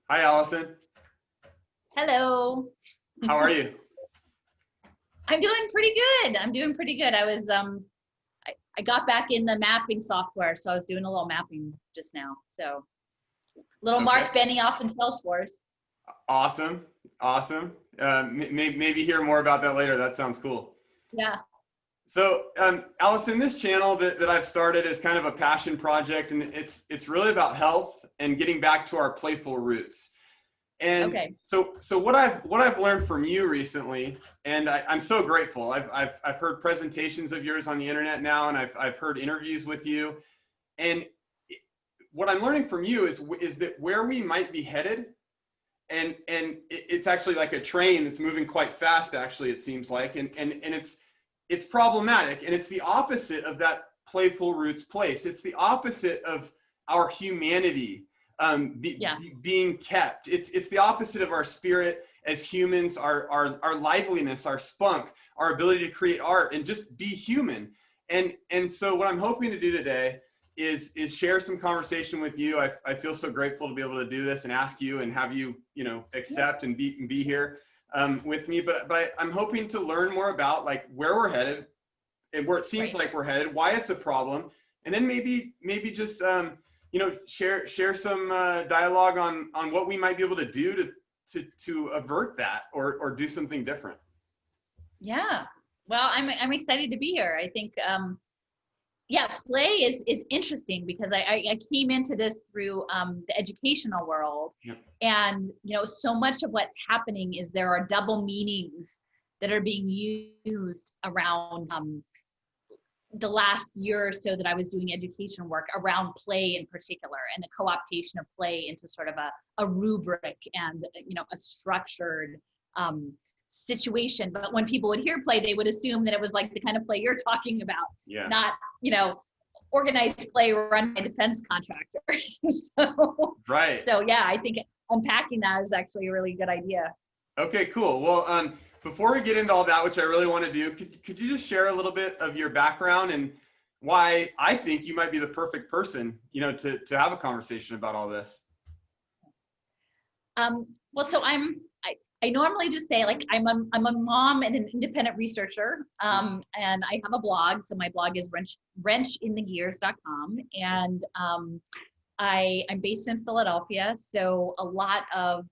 Hi, Allison. Hello. How are you? I'm doing pretty good. I'm doing pretty good. I got back in the mapping software, so I was doing a little mapping just now. So little Okay. Mark Benioff in Salesforce. Awesome. Awesome. Maybe hear more about that later. That sounds cool. Yeah. So, Allison, this channel that I've started is kind of a passion project, and it's really about health and getting back to our playful roots. And Okay. so what I've learned from you recently, and I'm so grateful. I've heard presentations of yours on the internet now, and I've heard interviews with you, and what I'm learning from you is that where we might be headed, and it's actually like a train that's moving quite fast. Actually, it seems like, and it's problematic, and it's the opposite of that playful roots place. It's the opposite of our humanity being kept. It's the opposite of our spirit as humans, our liveliness, our spunk, our ability to create art and just be human. And so what I'm hoping to do today is share some conversation with you. I feel so grateful to be able to do this and ask you and have you accept and be here with me. But I'm hoping to learn more about like where we're headed and where it seems like we're headed, why it's a problem, and then maybe just share some dialogue on what we might be able to do to avert that or do something different. Yeah. Well, I'm excited to be here. I think play is interesting because I came into this through the educational world. Yep. And so much of what's happening is there are double meanings that are being used around the last year or so that I was doing education work around play in particular, and the co-optation of play into sort of a rubric and a structured situation. But when people would hear play, they would assume that it was like the kind of play you're talking about, not organized play run by a defense contractor. Right. So yeah, I think unpacking that is actually a really good idea. Okay, cool. Well, before we get into all that, which I really want to do, could you just share a little bit of your background and why I think you might be the perfect person, to have a conversation about all this? Well, so I normally just say like I'm a mom and an independent researcher, and I have a blog. So my blog is wrenchinthegears.com, and I'm based in Philadelphia. So a lot of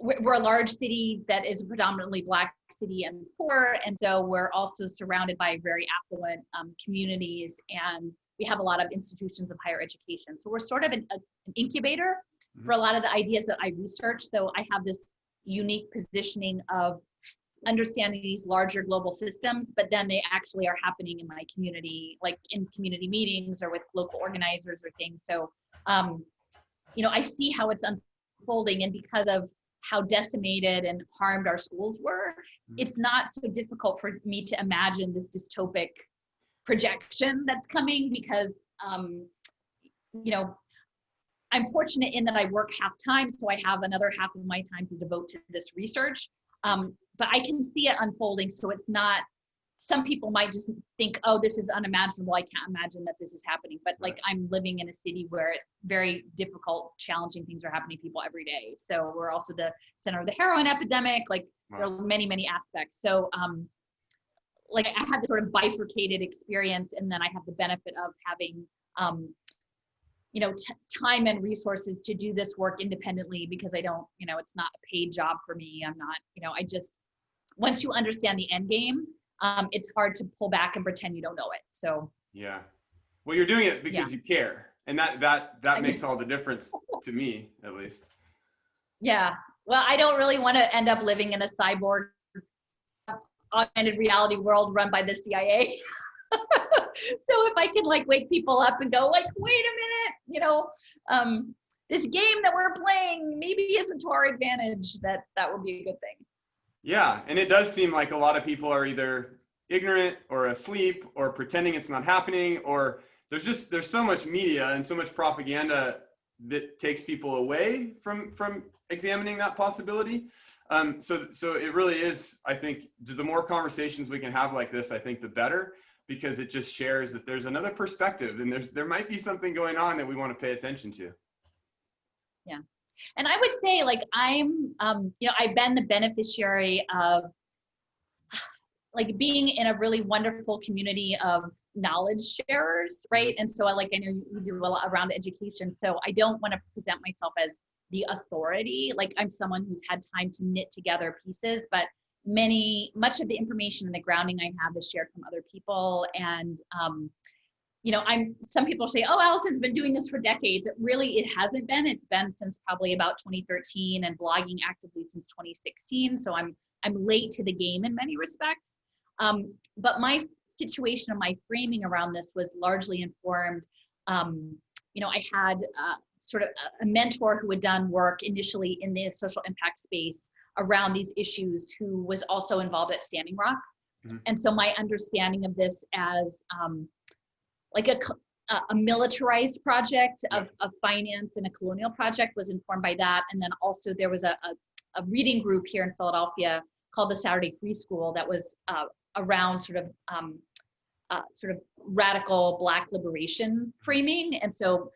we're a large city that is a predominantly Black city and poor, and so we're also surrounded by very affluent communities, and we have a lot of institutions of higher education. So we're sort of an incubator for a lot of the ideas that I research. So I have this unique positioning of understanding these larger global systems, but then they actually are happening in my community, like in community meetings or with local organizers or things. So, I see how it's unfolding, and because of how decimated and harmed our schools were, it's not so difficult for me to imagine this dystopic projection that's coming because, I'm fortunate in that I work half time, so I have another half of my time to devote to this research. But I can see it unfolding, so it's not, some people might just think, oh, this is unimaginable. I can't imagine that this is happening. But like I'm living in a city where it's very difficult, challenging things are happening to people every day. So we're also the center of the heroin epidemic. Like there are many, many aspects. So like I had this sort of bifurcated experience, and then I have the benefit of having time and resources to do this work independently because I don't, it's not a paid job for me. I'm not, I just, once you understand the end game, it's hard to pull back and pretend you don't know it. So yeah, well, you're doing it because you care, and that makes all the difference to me, at least. Yeah. Well, I don't really want to end up living in a cyborg augmented reality world run by the CIA. So if I can like wake people up and go like, wait a minute, this game that we're playing maybe isn't to our advantage, that would be a good thing. Yeah, and it does seem like a lot of people are either ignorant or asleep or pretending it's not happening, or there's so much media and so much propaganda that takes people away from examining that possibility. So it really is, I think, the more conversations we can have like this, I think the better, because it just shares that there's another perspective and there might be something going on that we want to pay attention to. Yeah. And I would say, like, I'm, I've been the beneficiary of like being in a really wonderful community of knowledge sharers, right? And so I know you do a lot around education. So I don't want to present myself as the authority. Like, I'm someone who's had time to knit together pieces, but much of the information and the grounding I have is shared from other people. And some people say, oh, Alison's been doing this for decades. It hasn't been. It's been since probably about 2013, and blogging actively since 2016. So I'm late to the game in many respects. But my situation and my framing around this was largely informed. I had sort of a mentor who had done work initially in the social impact space around these issues, who was also involved at Standing Rock. Mm-hmm. And so my understanding of this as like a militarized project of finance and a colonial project was informed by that. And then also there was a reading group here in Philadelphia called the Saturday Free School that was around sort of radical Black liberation framing. And so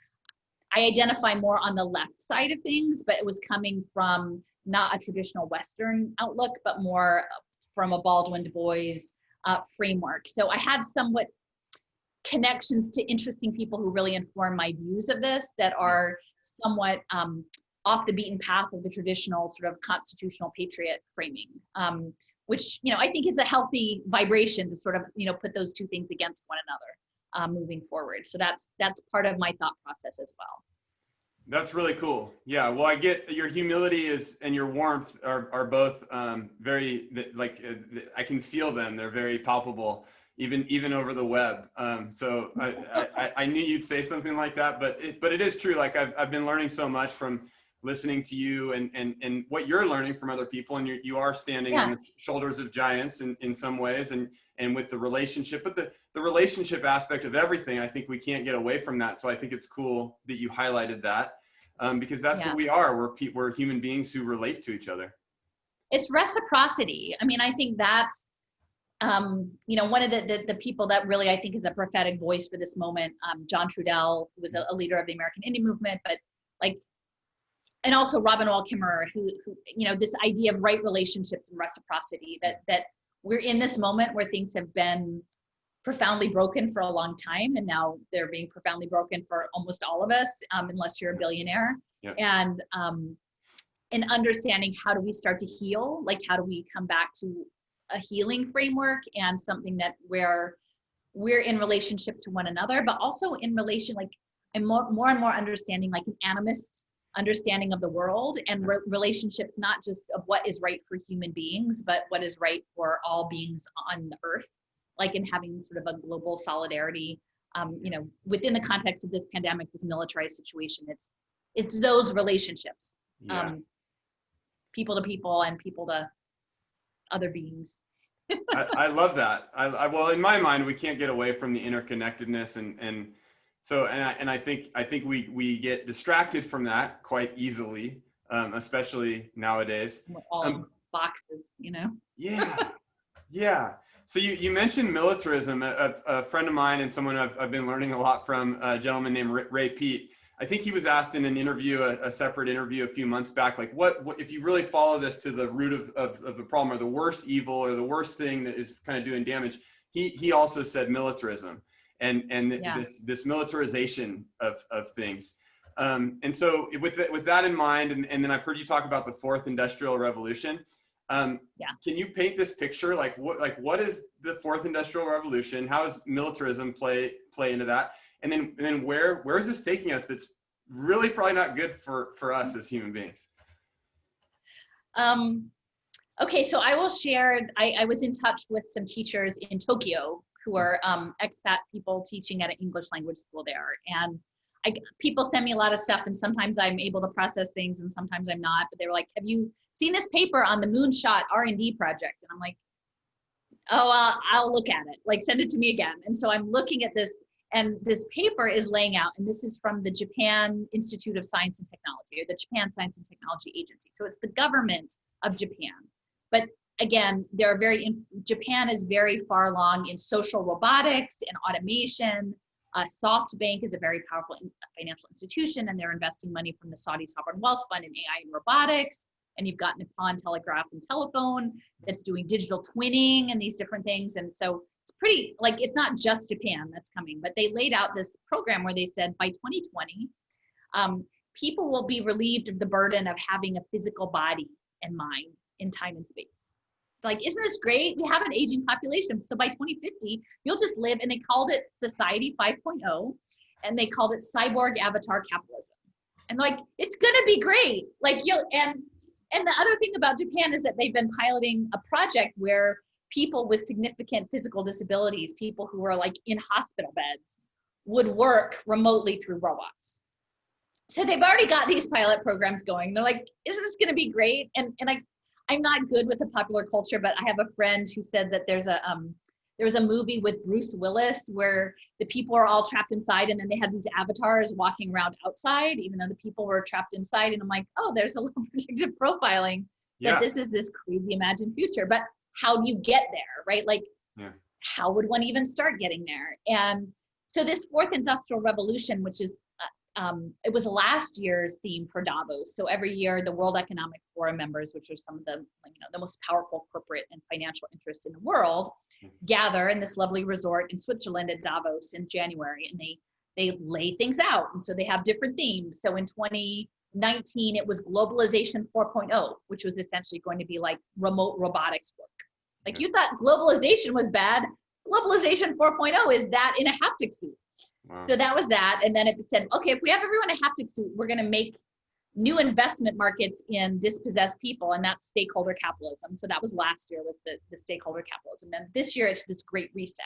I identify more on the left side of things, but it was coming from not a traditional Western outlook, but more from a Baldwin Du Bois framework. So I had somewhat connections to interesting people who really inform my views of this, that are somewhat off the beaten path of the traditional sort of constitutional patriot framing, which, I think is a healthy vibration to sort of, put those two things against one another moving forward. So that's part of my thought process as well. That's really cool. Yeah. Well, I get your humility and your warmth are both very, I can feel them. They're very palpable, even over the web. So I knew you'd say something like that, but it is true. Like I've been learning so much from listening to you and what you're learning from other people, and you are standing on the shoulders of giants in some ways, and with the relationship, but the relationship aspect of everything, I think we can't get away from that. So I think it's cool that you highlighted that, because that's what we are. We're human beings who relate to each other. It's reciprocity. I mean, I think that's, one of the people that really, I think, is a prophetic voice for this moment, John Trudell, who was a leader of the American Indian movement, but and also Robin Wall Kimmerer, who this idea of right relationships and reciprocity, that we're in this moment where things have been profoundly broken for a long time, and now they're being profoundly broken for almost all of us, unless you're a billionaire. Yep. And in understanding, how do we start to heal? Like, how do we come back to a healing framework and something that where we're in relationship to one another, but also in relation, and more and more understanding, like an animist understanding of the world, and relationships, not just of what is right for human beings, but what is right for all beings on the earth, in having sort of a global solidarity, within the context of this pandemic, this militarized situation. It's those relationships, people to people and people to other beings. I love that. Well, in my mind, we can't get away from the interconnectedness, and I think we get distracted from that quite easily, especially nowadays. All boxes, Yeah. So you mentioned militarism. A friend of mine and someone I've been learning a lot from, a gentleman named Ray Peat. I think he was asked in an interview, a separate interview a few months back, like what if you really follow this to the root of the problem, or the worst evil, or the worst thing that is kind of doing damage. He also said militarism. And this militarization of things, and so with that in mind, and then I've heard you talk about the fourth industrial revolution. Can you paint this picture? What is the fourth industrial revolution? How does militarism play into that? And then where is this taking us? That's really probably not good for us as human beings. Okay, so I will share. I was in touch with some teachers in Tokyo who are expat people teaching at an English language school there. And people send me a lot of stuff, and sometimes I'm able to process things and sometimes I'm not. But they were like, have you seen this paper on the moonshot R&D project? And I'm like, oh, I'll look at it. Send it to me again. And so I'm looking at this, and this paper is laying out, and this is from the Japan Institute of Science and Technology, or the Japan Science and Technology Agency. So it's the government of Japan. But again, Japan is very far along in social robotics and automation, SoftBank is a very powerful financial institution, and they're investing money from the Saudi Sovereign Wealth Fund in AI and robotics. And you've got Nippon Telegraph and Telephone that's doing digital twinning and these different things. And so it's pretty, like, it's not just Japan that's coming, but they laid out this program where they said by 2020, people will be relieved of the burden of having a physical body and mind in time and space. Like, isn't this great? We have an aging population. So by 2050, you'll just live, and they called it Society 5.0, and they called it Cyborg Avatar Capitalism. And like, it's gonna be great. Like, and the other thing about Japan is that they've been piloting a project where people with significant physical disabilities, people who are like in hospital beds, would work remotely through robots. So they've already got these pilot programs going. They're like, isn't this gonna be great? And I'm not good with the popular culture, but I have a friend who said that there was a movie with Bruce Willis where the people are all trapped inside, and then they had these avatars walking around outside, even though the people were trapped inside. And I'm like, oh, there's a little predictive profiling that this is this crazy imagined future. But how do you get there, right? Like, how would one even start getting there? And so this fourth industrial revolution, which is, it was last year's theme for Davos. So every year, the World Economic Forum members, which are some of the, the most powerful corporate and financial interests in the world, gather in this lovely resort in Switzerland at Davos in January, and they lay things out. And so they have different themes. So in 2019, it was globalization 4.0, which was essentially going to be like remote robotics work. Like, you thought globalization was bad. Globalization 4.0 is that in a haptic suit. Wow. So that was that. And then it said, okay, if we have everyone in a haptic suit, we're going to make new investment markets in dispossessed people, and that's stakeholder capitalism. So that was last year, was the stakeholder capitalism. And this year it's this great reset.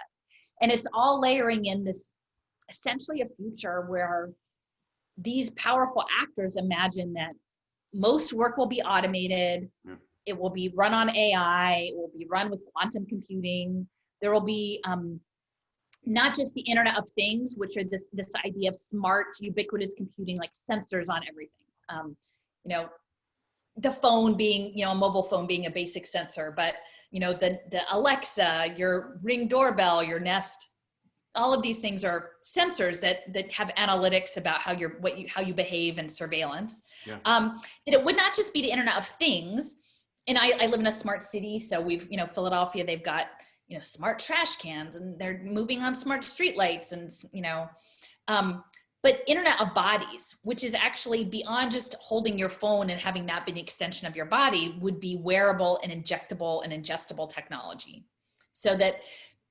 And it's all layering in this, essentially a future where these powerful actors imagine that most work will be automated. It will be run on AI. It will be run with quantum computing. There will be not just the Internet of Things, which are this idea of smart, ubiquitous computing, like sensors on everything. The phone being, a mobile phone being a basic sensor, but the Alexa, your Ring doorbell, your Nest, all of these things are sensors that have analytics about how you behave and surveillance. That it would not just be the Internet of Things. And I live in a smart city, so we've, Philadelphia, they've got smart trash cans, and they're moving on smart streetlights, and but Internet of Bodies, which is actually beyond just holding your phone and having that be an extension of your body, would be wearable and injectable and ingestible technology. So that,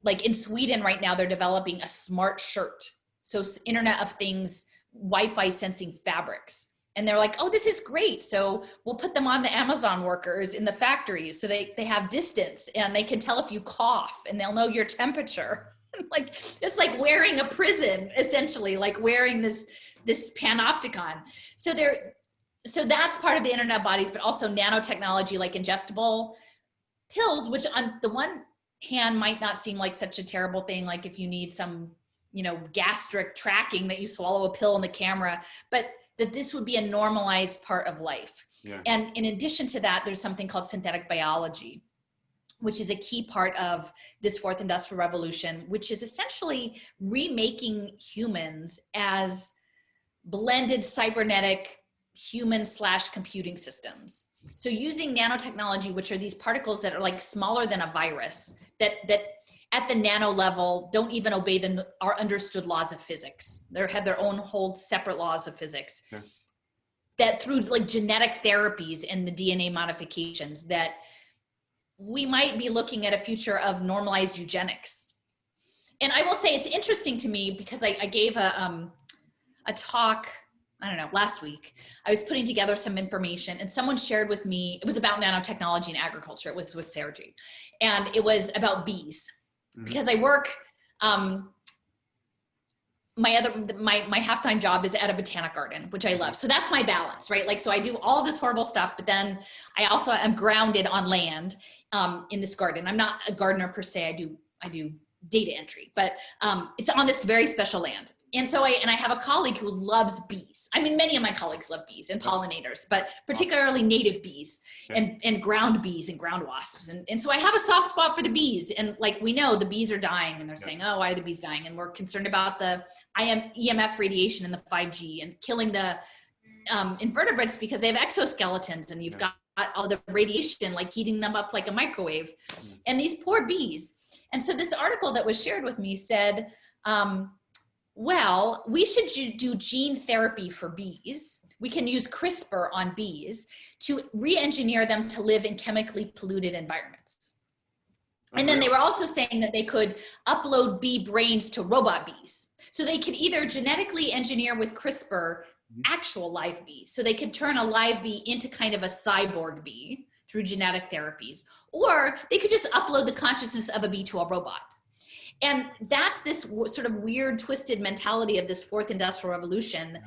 like in Sweden right now, they're developing a smart shirt. So Internet of Things, Wi-Fi sensing fabrics. And they're like, oh, this is great. So we'll put them on the Amazon workers in the factories, so they have distance, and they can tell if you cough, and they'll know your temperature. Like, it's like wearing a prison, essentially, like wearing this panopticon. So that's part of the Internet of Bodies, but also nanotechnology, like ingestible pills, which on the one hand might not seem like such a terrible thing. Like if you need some, gastric tracking, that you swallow a pill in the camera, but that this would be a normalized part of life. And in addition to that, there's something called synthetic biology, which is a key part of this fourth industrial revolution, which is essentially remaking humans as blended cybernetic human/computing systems. So using nanotechnology, which are these particles that are like smaller than a virus, that at the nano level don't even obey our understood laws of physics. They have their own whole separate laws of physics. That through like genetic therapies and the DNA modifications, that we might be looking at a future of normalized eugenics. And I will say it's interesting to me because I gave a talk, I don't know, last week. I was putting together some information, and someone shared with me, it was about nanotechnology and agriculture. It was with Sergey, and it was about bees. Because I work, my half-time job is at a botanic garden, which I love. So that's my balance, right? Like, so I do all of this horrible stuff, but then I also am grounded on land in this garden. I'm not a gardener per se. I do data entry, but it's on this very special land. And so I have a colleague who loves bees. I mean, many of my colleagues love bees and pollinators, but particularly native bees and ground bees and ground wasps. And so I have a soft spot for the bees. And like, we know the bees are dying, and they're saying, oh, why are the bees dying? And we're concerned about the EMF radiation and the 5G and killing the invertebrates because they have exoskeletons, and you've got all the radiation, like heating them up like a microwave. And these poor bees. And so this article that was shared with me said, well, we should do gene therapy for bees. We can use CRISPR on bees to re-engineer them to live in chemically polluted environments. And then they were also saying that they could upload bee brains to robot bees. So they could either genetically engineer with CRISPR actual live bees. So they could turn a live bee into kind of a cyborg bee through genetic therapies, or they could just upload the consciousness of a bee to a robot. And that's this sort of weird, twisted mentality of this fourth industrial revolution,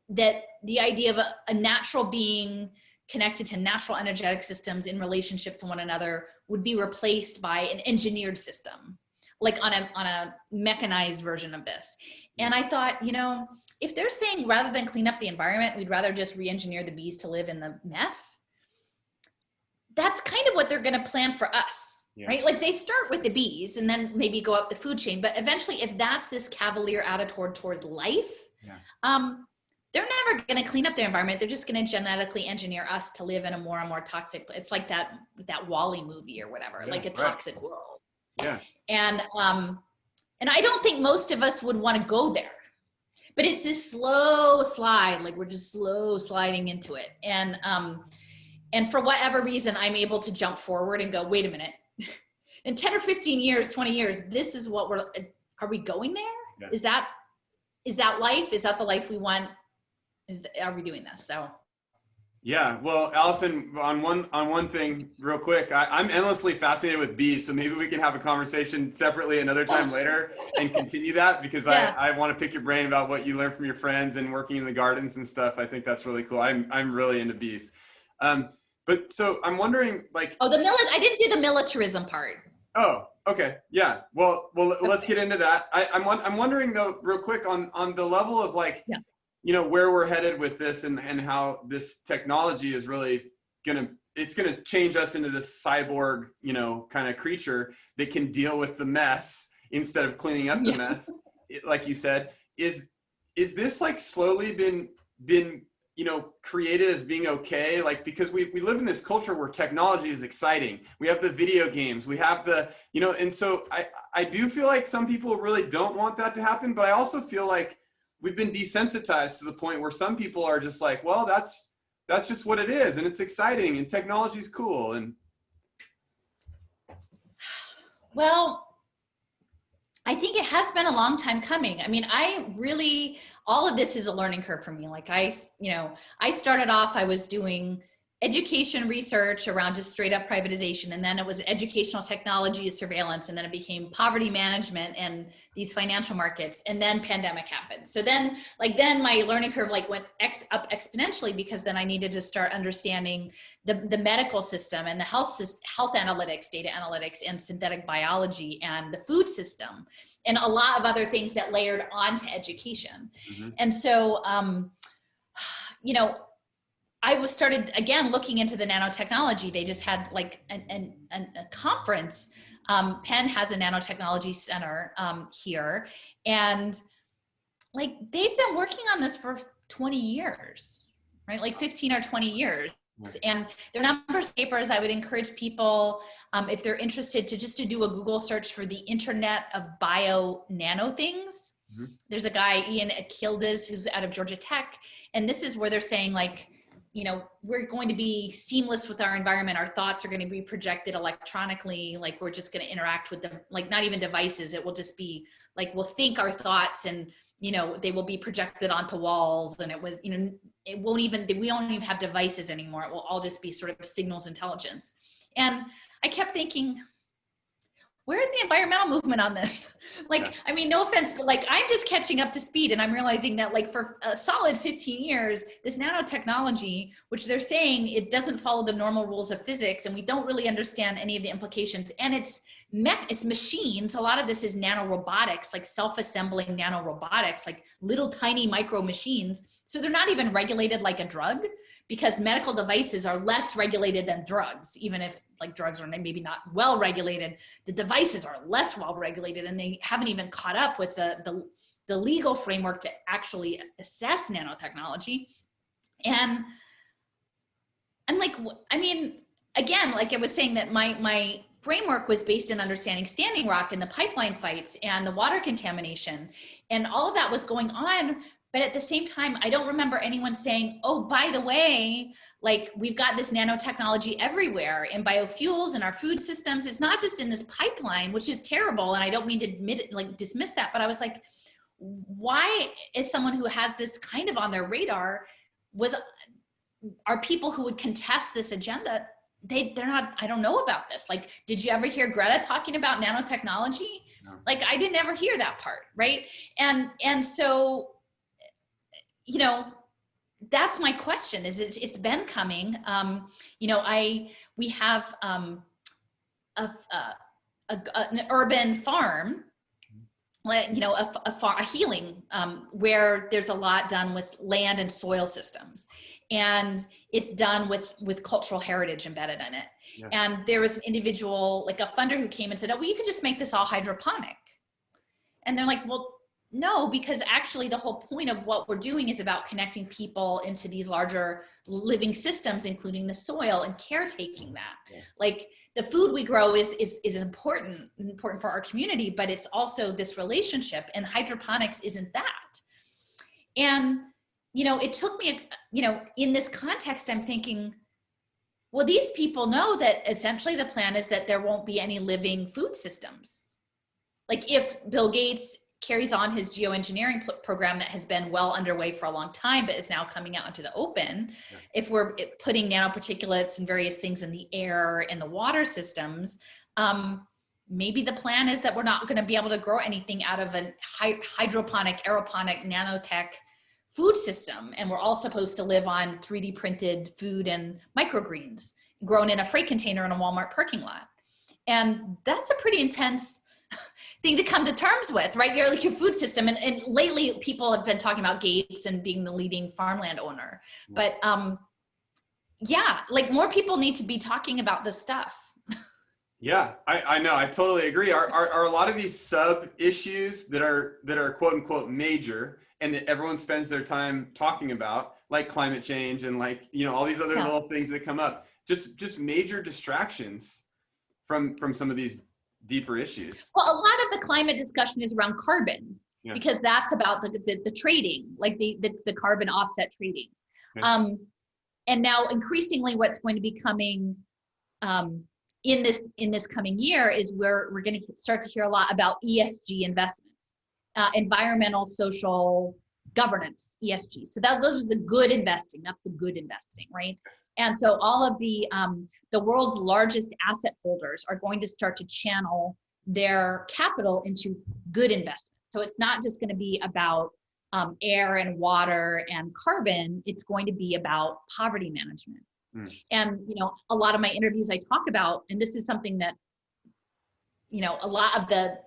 that the idea of a natural being connected to natural energetic systems in relationship to one another would be replaced by an engineered system, like on a mechanized version of this. And I thought, you know, if they're saying rather than clean up the environment, we'd rather just re-engineer the bees to live in the mess, that's kind of what they're going to plan for us. Right? Like they start with the bees and then maybe go up the food chain. But eventually, if that's this cavalier attitude towards life, they're never going to clean up their environment. They're just going to genetically engineer us to live in a more and more toxic, it's like that Wall-E movie or whatever, like a toxic world. And I don't think most of us would want to go there. But it's this slow slide, like we're just slow sliding into it. And for whatever reason, I'm able to jump forward and go, wait a minute. In 10 or 15 years, 20 years, this is what are we going there? Is that life? Is that the life we want? Are we doing this? So. Yeah, well, Alison, on one thing real quick, I'm endlessly fascinated with bees, so maybe we can have a conversation separately another time later and continue that, because I want to pick your brain about what you learned from your friends and working in the gardens and stuff. I think that's really cool. I'm really into bees. But so I'm wondering, like, I didn't do the militarism part. Oh, okay, yeah. Well, let's get into that. I'm wondering though, real quick, on the level of like, you know, where we're headed with this and how this technology is really gonna change us into this cyborg, you know, kind of creature that can deal with the mess instead of cleaning up the mess. Like you said, is this like slowly been you know, created as being okay? Like, because we live in this culture where technology is exciting. We have the video games, we have the, you know, and so I do feel like some people really don't want that to happen, but I also feel like we've been desensitized to the point where some people are just like, well, that's just what it is, and it's exciting, and technology is cool. And well, I think it has been a long time coming. I mean, all of this is a learning curve for me. Like I started off, I was doing education research around just straight up privatization. And then it was educational technology surveillance. And then it became poverty management and these financial markets. And then pandemic happened. So then my learning curve went up exponentially, because then I needed to start understanding the medical system and the health analytics, data analytics, and synthetic biology, and the food system, and a lot of other things that layered onto education. And so, I started again looking into the nanotechnology. They just had like a conference. Penn has a nanotechnology center here, and like they've been working on this for 20 years, right? Like 15 or 20 years. And their numbers papers, I would encourage people, if they're interested, to do a Google search for the Internet of Bio Nano Things. There's a guy, Ian Akildes, who's out of Georgia Tech, and this is where they're saying like, we're going to be seamless with our environment. Our thoughts are going to be projected electronically. Like we're just going to interact with them, like not even devices. It will just be like, we'll think our thoughts, and, they will be projected onto walls, and we won't even have devices anymore. It will all just be sort of signals intelligence. And I kept thinking, where is the environmental movement on this? I mean, no offense, but like, I'm just catching up to speed, and I'm realizing that like for a solid 15 years, this nanotechnology, which they're saying it doesn't follow the normal rules of physics, and we don't really understand any of the implications, and it's it's machines. A lot of this is nanorobotics, like self-assembling nanorobotics, like little tiny micro machines. So they're not even regulated like a drug, because medical devices are less regulated than drugs. Even if like drugs are maybe not well regulated, the devices are less well regulated, and they haven't even caught up with the legal framework to actually assess nanotechnology. And I'm like, I mean, again, like I was saying, that my framework was based in understanding Standing Rock and the pipeline fights and the water contamination, and all of that was going on. But at the same time, I don't remember anyone saying, oh, by the way, like we've got this nanotechnology everywhere in biofuels and our food systems. It's not just in this pipeline, which is terrible. And I don't mean to admit it, like dismiss that, but I was like, why is someone who has this kind of on their radar are people who would contest this agenda? They're not, I don't know about this. Like, did you ever hear Greta talking about nanotechnology? No. Like, I didn't ever hear that part, right? And so, you know, that's my question. Is it's been coming. You know, we have an urban farm, you know, a healing where there's a lot done with land and soil systems, and it's done with cultural heritage embedded in it. Yes. And there was an individual, like a funder, who came and said, oh, well, you could just make this all hydroponic. And they're like, well, no, because actually the whole point of what we're doing is about connecting people into these larger living systems, including the soil, and caretaking that. Yeah. Like the food we grow is important for our community, but it's also this relationship, and hydroponics isn't that. And, you know, it took me, you know, in this context, I'm thinking, well, these people know that essentially the plan is that there won't be any living food systems. Like if Bill Gates carries on his geoengineering program that has been well underway for a long time, but is now coming out into the open. Yeah. If we're putting nanoparticulates and various things in the air and the water systems, maybe the plan is that we're not going to be able to grow anything out of a hydroponic, aeroponic, nanotech food system. And we're all supposed to live on 3D printed food and microgreens grown in a freight container in a Walmart parking lot. And that's a pretty intense thing to come to terms with, right? You're like your food system. And lately people have been talking about Gates and being the leading farmland owner. But yeah, like more people need to be talking about this stuff. Yeah, I know. I totally agree. Are a lot of these sub issues that are quote unquote major and that everyone spends their time talking about, like climate change and like, you know, all these other little things that come up, just major distractions from some of these deeper issues? Well, a lot of the climate discussion is around carbon, because that's about the trading, like the carbon offset trading. Okay. And now increasingly what's going to be coming in this coming year is we're going to start to hear a lot about ESG investments, environmental, social, governance, ESG. So those are the good investing. That's the good investing, right? And so all of the world's largest asset holders are going to start to channel their capital into good investments. So it's not just going to be about air and water and carbon. It's going to be about poverty management. And, you know, a lot of my interviews I talk about, and this is something that, you know, a lot of the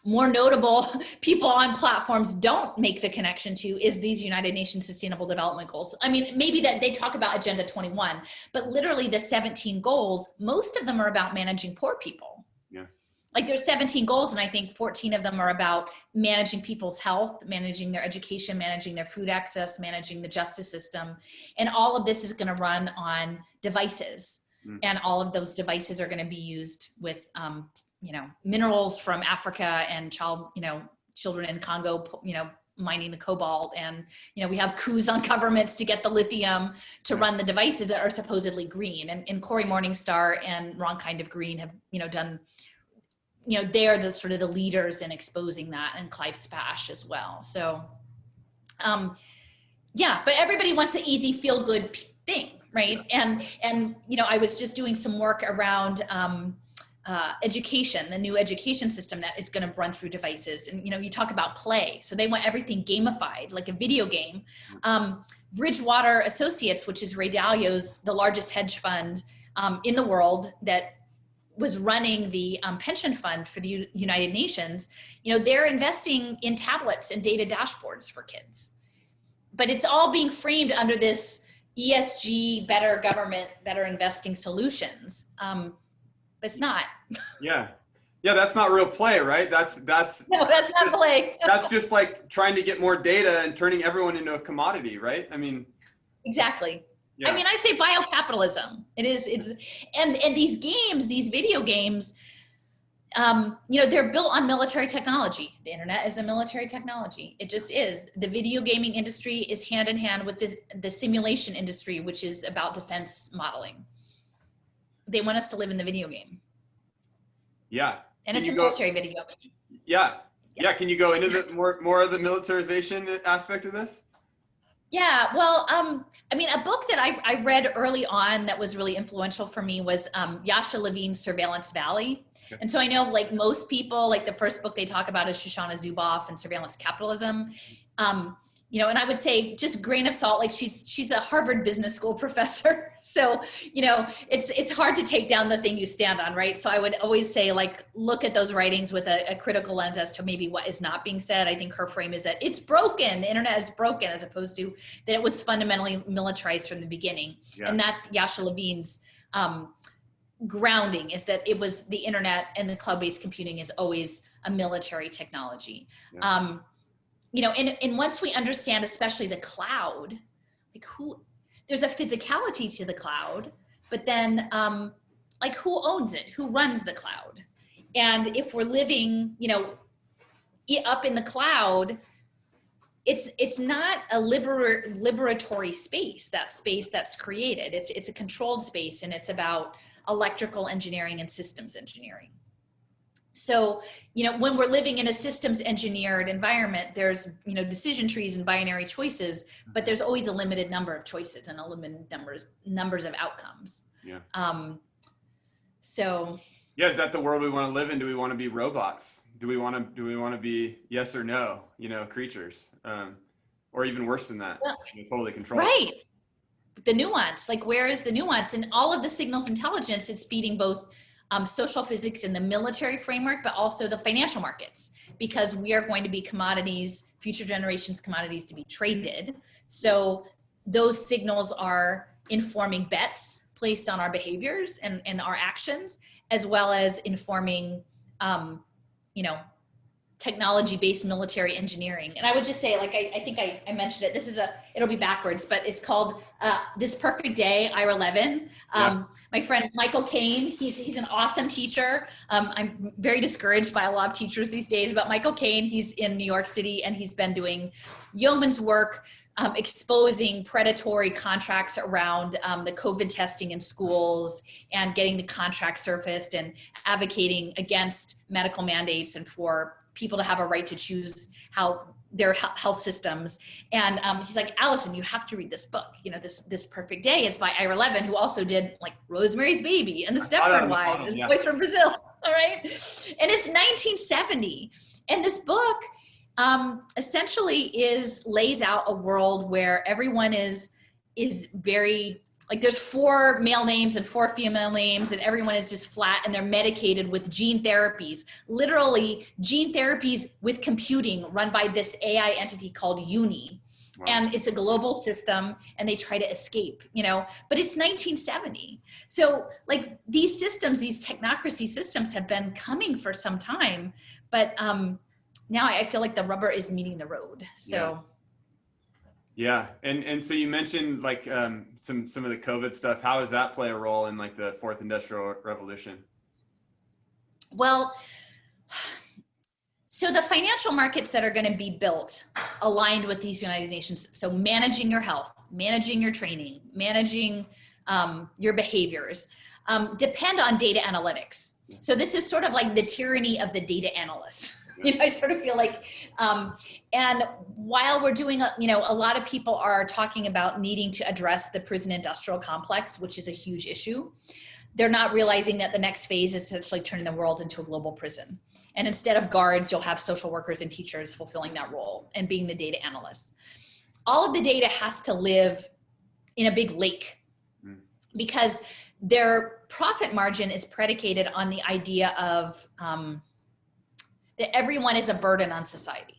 more notable people on platforms don't make the connection to, is these United Nations Sustainable Development Goals. I mean, maybe that they talk about Agenda 21, but literally the 17 goals, most of them are about managing poor people. Yeah. Like there's 17 goals, and I think 14 of them are about managing people's health, managing their education, managing their food access, managing the justice system. And all of this is going to run on devices. And all of those devices are going to be used with, you know, minerals from Africa and children in Congo, you know, mining the cobalt. And, you know, we have coups on governments to get the lithium to run the devices that are supposedly green. And Cory Morningstar and Wrong Kind of Green have, you know, done, you know, they are the sort of the leaders in exposing that, and Clive Spash as well. So, yeah, but everybody wants an easy feel good thing, right? And, you know, I was just doing some work around, education, the new education system that is going to run through devices. And, you know, you talk about play. So they want everything gamified, like a video game. Bridgewater Associates, which is Ray Dalio's, the largest hedge fund in the world, that was running the pension fund for the United Nations, they're investing in tablets and data dashboards for kids. But it's all being framed under this ESG, better government, better investing solutions. But it's not. Yeah. Yeah, that's not real play, right? That's no, that's not play. That's just like trying to get more data and turning everyone into a commodity, right? I mean, exactly. Yeah. I mean, I say biocapitalism. And these games, these video games, they're built on military technology. The internet is a military technology. It just is. The video gaming industry is hand in hand with the simulation industry, which is about defense modeling. They want us to live in the video game. Yeah. And it's a military video game. Yeah. Yeah. Can you go into the more of the militarization aspect of this? Yeah, well, I mean, a book that I read early on that was really influential for me was Yasha Levine's Surveillance Valley. Okay. And so I know, like most people, like the first book they talk about is Shoshana Zuboff and Surveillance Capitalism. And I would say just grain of salt, like she's a Harvard Business School professor. So, it's hard to take down the thing you stand on, right? So I would always say, like, look at those writings with a critical lens as to maybe what is not being said. I think her frame is that it's broken, the internet is broken, as opposed to that it was fundamentally militarized from the beginning. Yeah. And that's Yasha Levine's grounding, is that it was the internet and the cloud-based computing is always a military technology. Yeah. And once we understand, especially the cloud, like there's a physicality to the cloud, but then like who owns it? Who runs the cloud? And if we're living, up in the cloud, it's not a liberatory space, that space that's created. It's a controlled space, and it's about electrical engineering and systems engineering. So, when we're living in a systems engineered environment, there's, decision trees and binary choices, but there's always a limited number of choices and a limited numbers of outcomes. Yeah. Yeah, is that the world we want to live in? Do we want to be robots? Do we want to be yes or no, creatures? Or even worse than that, totally controlled. Right. The nuance, like where is the nuance? And all of the signals intelligence, it's feeding both social physics in the military framework, but also the financial markets, because we are going to be commodities, future generations commodities to be traded. So those signals are informing bets placed on our behaviors and our actions, as well as informing, technology-based military engineering. And I would just say, like, I think I mentioned it, it'll be backwards, but it's called This Perfect Day, IRA 11. My friend, Michael Caine, he's an awesome teacher. I'm very discouraged by a lot of teachers these days, but Michael Caine, he's in New York City, and he's been doing yeoman's work exposing predatory contracts around the COVID testing in schools and getting the contract surfaced and advocating against medical mandates and for people to have a right to choose how their health systems. And he's like, Alison, you have to read this book. This Perfect Day. It's by Ira Levin, who also did like Rosemary's Baby and The Stepford Wives and Boys from Brazil. All right. And it's 1970. And this book essentially lays out a world where everyone is very, like, there's 4 male names and 4 female names, and everyone is just flat, and they're medicated with gene therapies, literally gene therapies with computing run by this AI entity called Uni. Wow. And it's a global system, and they try to escape, but it's 1970. So like these systems, these technocracy systems have been coming for some time, but now I feel like the rubber is meeting the road. So. Yeah. And so you mentioned like some of the COVID stuff. How does that play a role in like the 4th Industrial Revolution? Well, so the financial markets that are going to be built aligned with these United Nations. So managing your health, managing your training, managing your behaviors depend on data analytics. So this is sort of like the tyranny of the data analysts. I sort of feel like, and while we're doing, a lot of people are talking about needing to address the prison industrial complex, which is a huge issue. They're not realizing that the next phase is essentially turning the world into a global prison. And instead of guards, you'll have social workers and teachers fulfilling that role and being the data analysts. All of the data has to live in a big lake because they're profit margin is predicated on the idea of that everyone is a burden on society.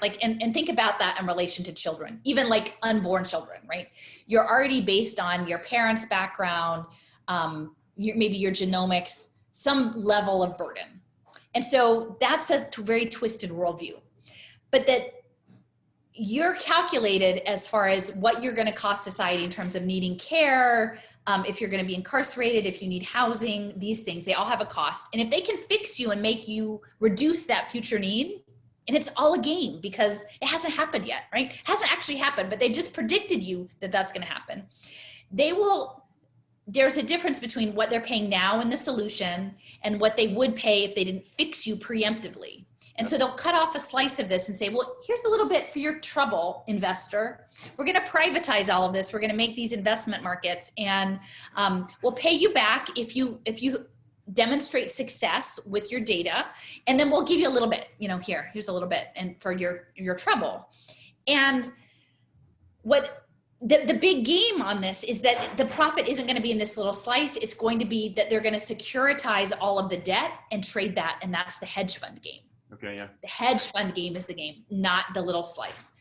Like, and think about that in relation to children, even like unborn children, right? You're already based on your parents' background, maybe your genomics, some level of burden. And so that's a very twisted worldview. But that you're calculated as far as what you're going to cost society in terms of needing care, if you're going to be incarcerated, if you need housing, these things, they all have a cost. And if they can fix you and make you reduce that future need, and it's all a game because it hasn't happened yet, right? It hasn't actually happened, but they just predicted you that that's going to happen. There's a difference between what they're paying now in the solution and what they would pay if they didn't fix you preemptively. And so they'll cut off a slice of this and say, well, here's a little bit for your trouble, investor. We're going to privatize all of this. We're going to make these investment markets, and we'll pay you back if you demonstrate success with your data, and then we'll give you a little bit, here's a little bit, and for your trouble. And what the big game on this is that the profit isn't going to be in this little slice. It's going to be that they're going to securitize all of the debt and trade that, and that's the hedge fund game. Okay, yeah. The hedge fund game is the game, not the little slice.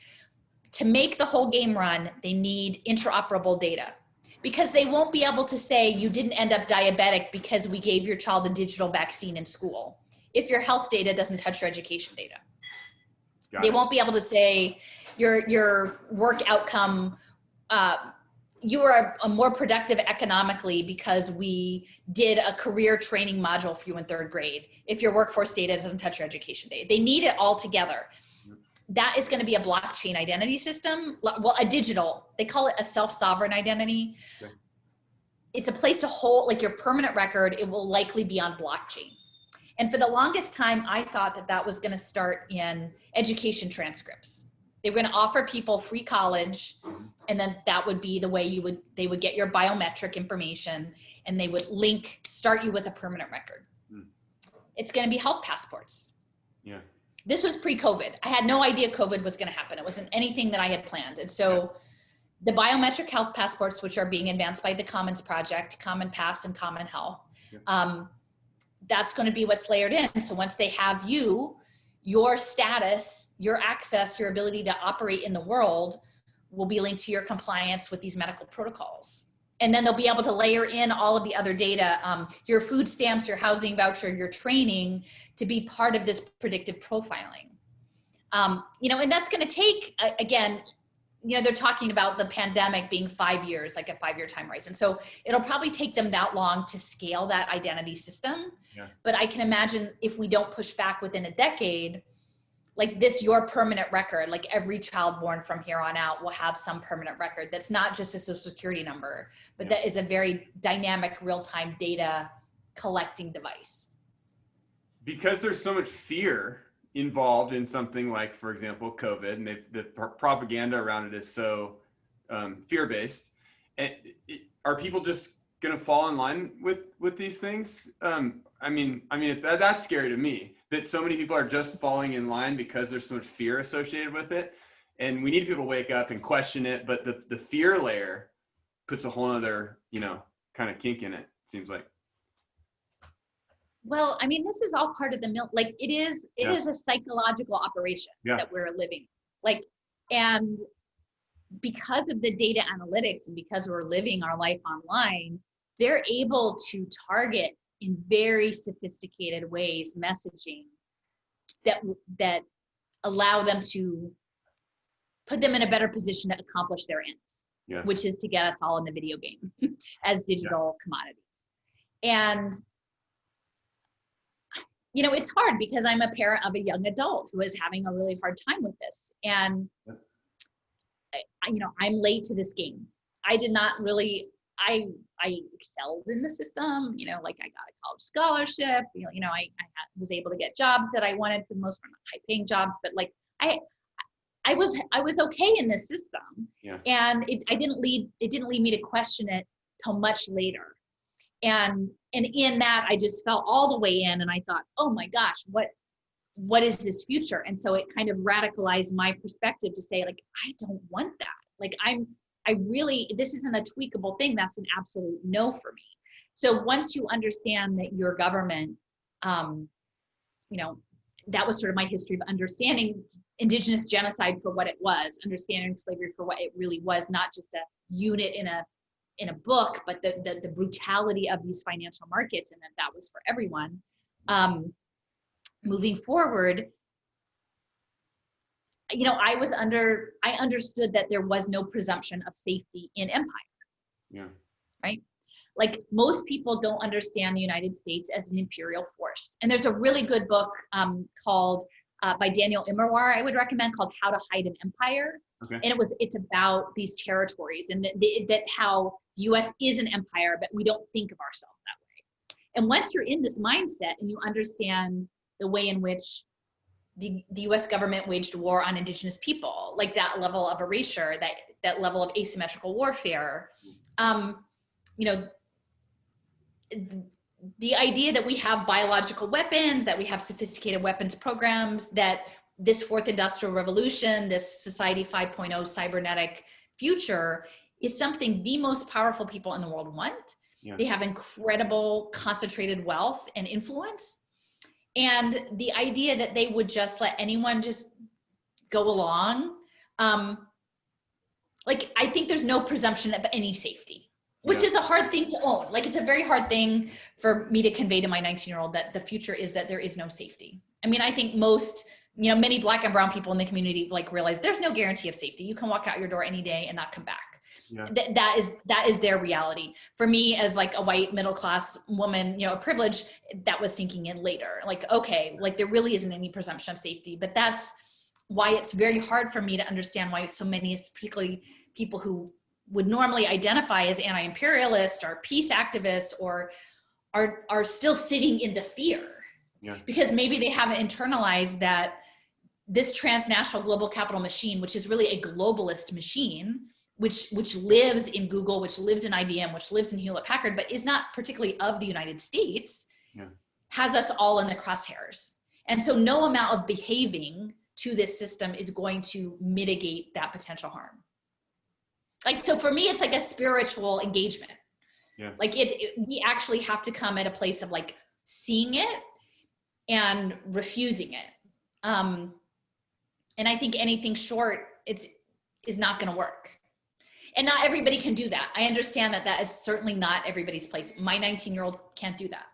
To make the whole game run, they need interoperable data, because they won't be able to say you didn't end up diabetic because we gave your child a digital vaccine in school if your health data doesn't touch your education data. They won't be able to say your work outcome, you were a more productive economically because we did a career training module for you in 3rd grade if your workforce data doesn't touch your education data. They need it all together. That is going to be a blockchain identity system. Well, a digital, they call it a self-sovereign identity. Okay. It's a place to hold, like your permanent record, it will likely be on blockchain. And for the longest time, I thought that was going to start in education transcripts. They were going to offer people free college, and then that would be the way they would get your biometric information, and they would start you with a permanent record. It's going to be health passports. Yeah. This was pre-COVID. I had no idea COVID was going to happen. It wasn't anything that I had planned. And so the biometric health passports, which are being advanced by the Commons Project, Common Pass and Common Health, that's going to be what's layered in. So once they have your status, your access, your ability to operate in the world will be linked to your compliance with these medical protocols. And then they'll be able to layer in all of the other data, your food stamps, your housing voucher, your training, to be part of this predictive profiling. And that's going to take, again, they're talking about the pandemic being 5 years, like a 5-year time horizon. So it'll probably take them that long to scale that identity system. Yeah. But I can imagine if we don't push back within a decade, like this, your permanent record, like every child born from here on out will have some permanent record that's not just a social security number, but that is a very dynamic real-time data collecting device. Because there's so much fear involved in something like, for example, COVID, and the propaganda around it is so fear-based. Are people just going to fall in line with these things? That's scary to me, that so many people are just falling in line because there's so much fear associated with it. And we need people to wake up and question it, but the fear layer puts a whole other, kind of kink in it, seems like. Well, this is all part of it is a psychological operation that we're living. And because of the data analytics and because we're living our life online, they're able to target in very sophisticated ways messaging that allow them to put them in a better position to accomplish their ends, which is to get us all in the video game as digital commodities. And it's hard because I'm a parent of a young adult who is having a really hard time with this. And I'm late to this game. I did not really, I excelled in the system, I got a college scholarship, I was able to get jobs that I wanted, for the most part, not high paying jobs, but I was okay in this system. Yeah. And it didn't lead me to question it till much later. And in that, I just fell all the way in, and I thought, oh my gosh, what is this future? And so it kind of radicalized my perspective to say, I don't want that. This isn't a tweakable thing. That's an absolute no for me. So once you understand that your government, you know, that was sort of my history of understanding indigenous genocide for what it was, understanding slavery for what it really was, not just a unit in a book, but the brutality of these financial markets, and that was for everyone. Moving forward, you know, I understood that there was no presumption of safety in empire. Yeah. Right? Like most people don't understand the United States as an imperial force. And there's a really good book called by Daniel Immerwahr, I would recommend, called How to Hide an Empire. Okay. And it's about these territories and that how the US is an empire, but we don't think of ourselves that way. And once you're in this mindset and you understand the way in which the US government waged war on indigenous people, like that level of erasure, that level of asymmetrical warfare, you know, the idea that we have biological weapons, that we have sophisticated weapons programs, that this fourth industrial revolution, this society 5.0 cybernetic future is something the most powerful people in the world want. Yeah. They have incredible concentrated wealth and influence. And the idea that they would just let anyone just go along, like, I think there's no presumption of any safety, which is a hard thing to own. Like, it's a very hard thing for me to convey to my 19-year-old that the future is that there is no safety. I mean, I think most, you know, many Black and brown people in the community like realize there's no guarantee of safety. You can walk out your door any day and not come back. Yeah. That is their reality. For me, as like a white middle-class woman, you know, a privilege, that was sinking in later. Like, okay, like there really isn't any presumption of safety, but that's why it's very hard for me to understand why so many, particularly people who would normally identify as anti-imperialist or peace activists, or are still sitting in the fear. Yeah. Because maybe they haven't internalized that this transnational global capital machine, which is really a globalist machine, which lives in Google, which lives in IBM, which lives in Hewlett Packard, but is not particularly of the United States, has us all in the crosshairs. And so no amount of behaving to this system is going to mitigate that potential harm. Like, so for me, it's like a spiritual engagement. Yeah. Like we actually have to come at a place of like seeing it and refusing it. And I think anything short, is not going to work. And not everybody can do that. I understand that is certainly not everybody's place. My 19-year-old can't do that.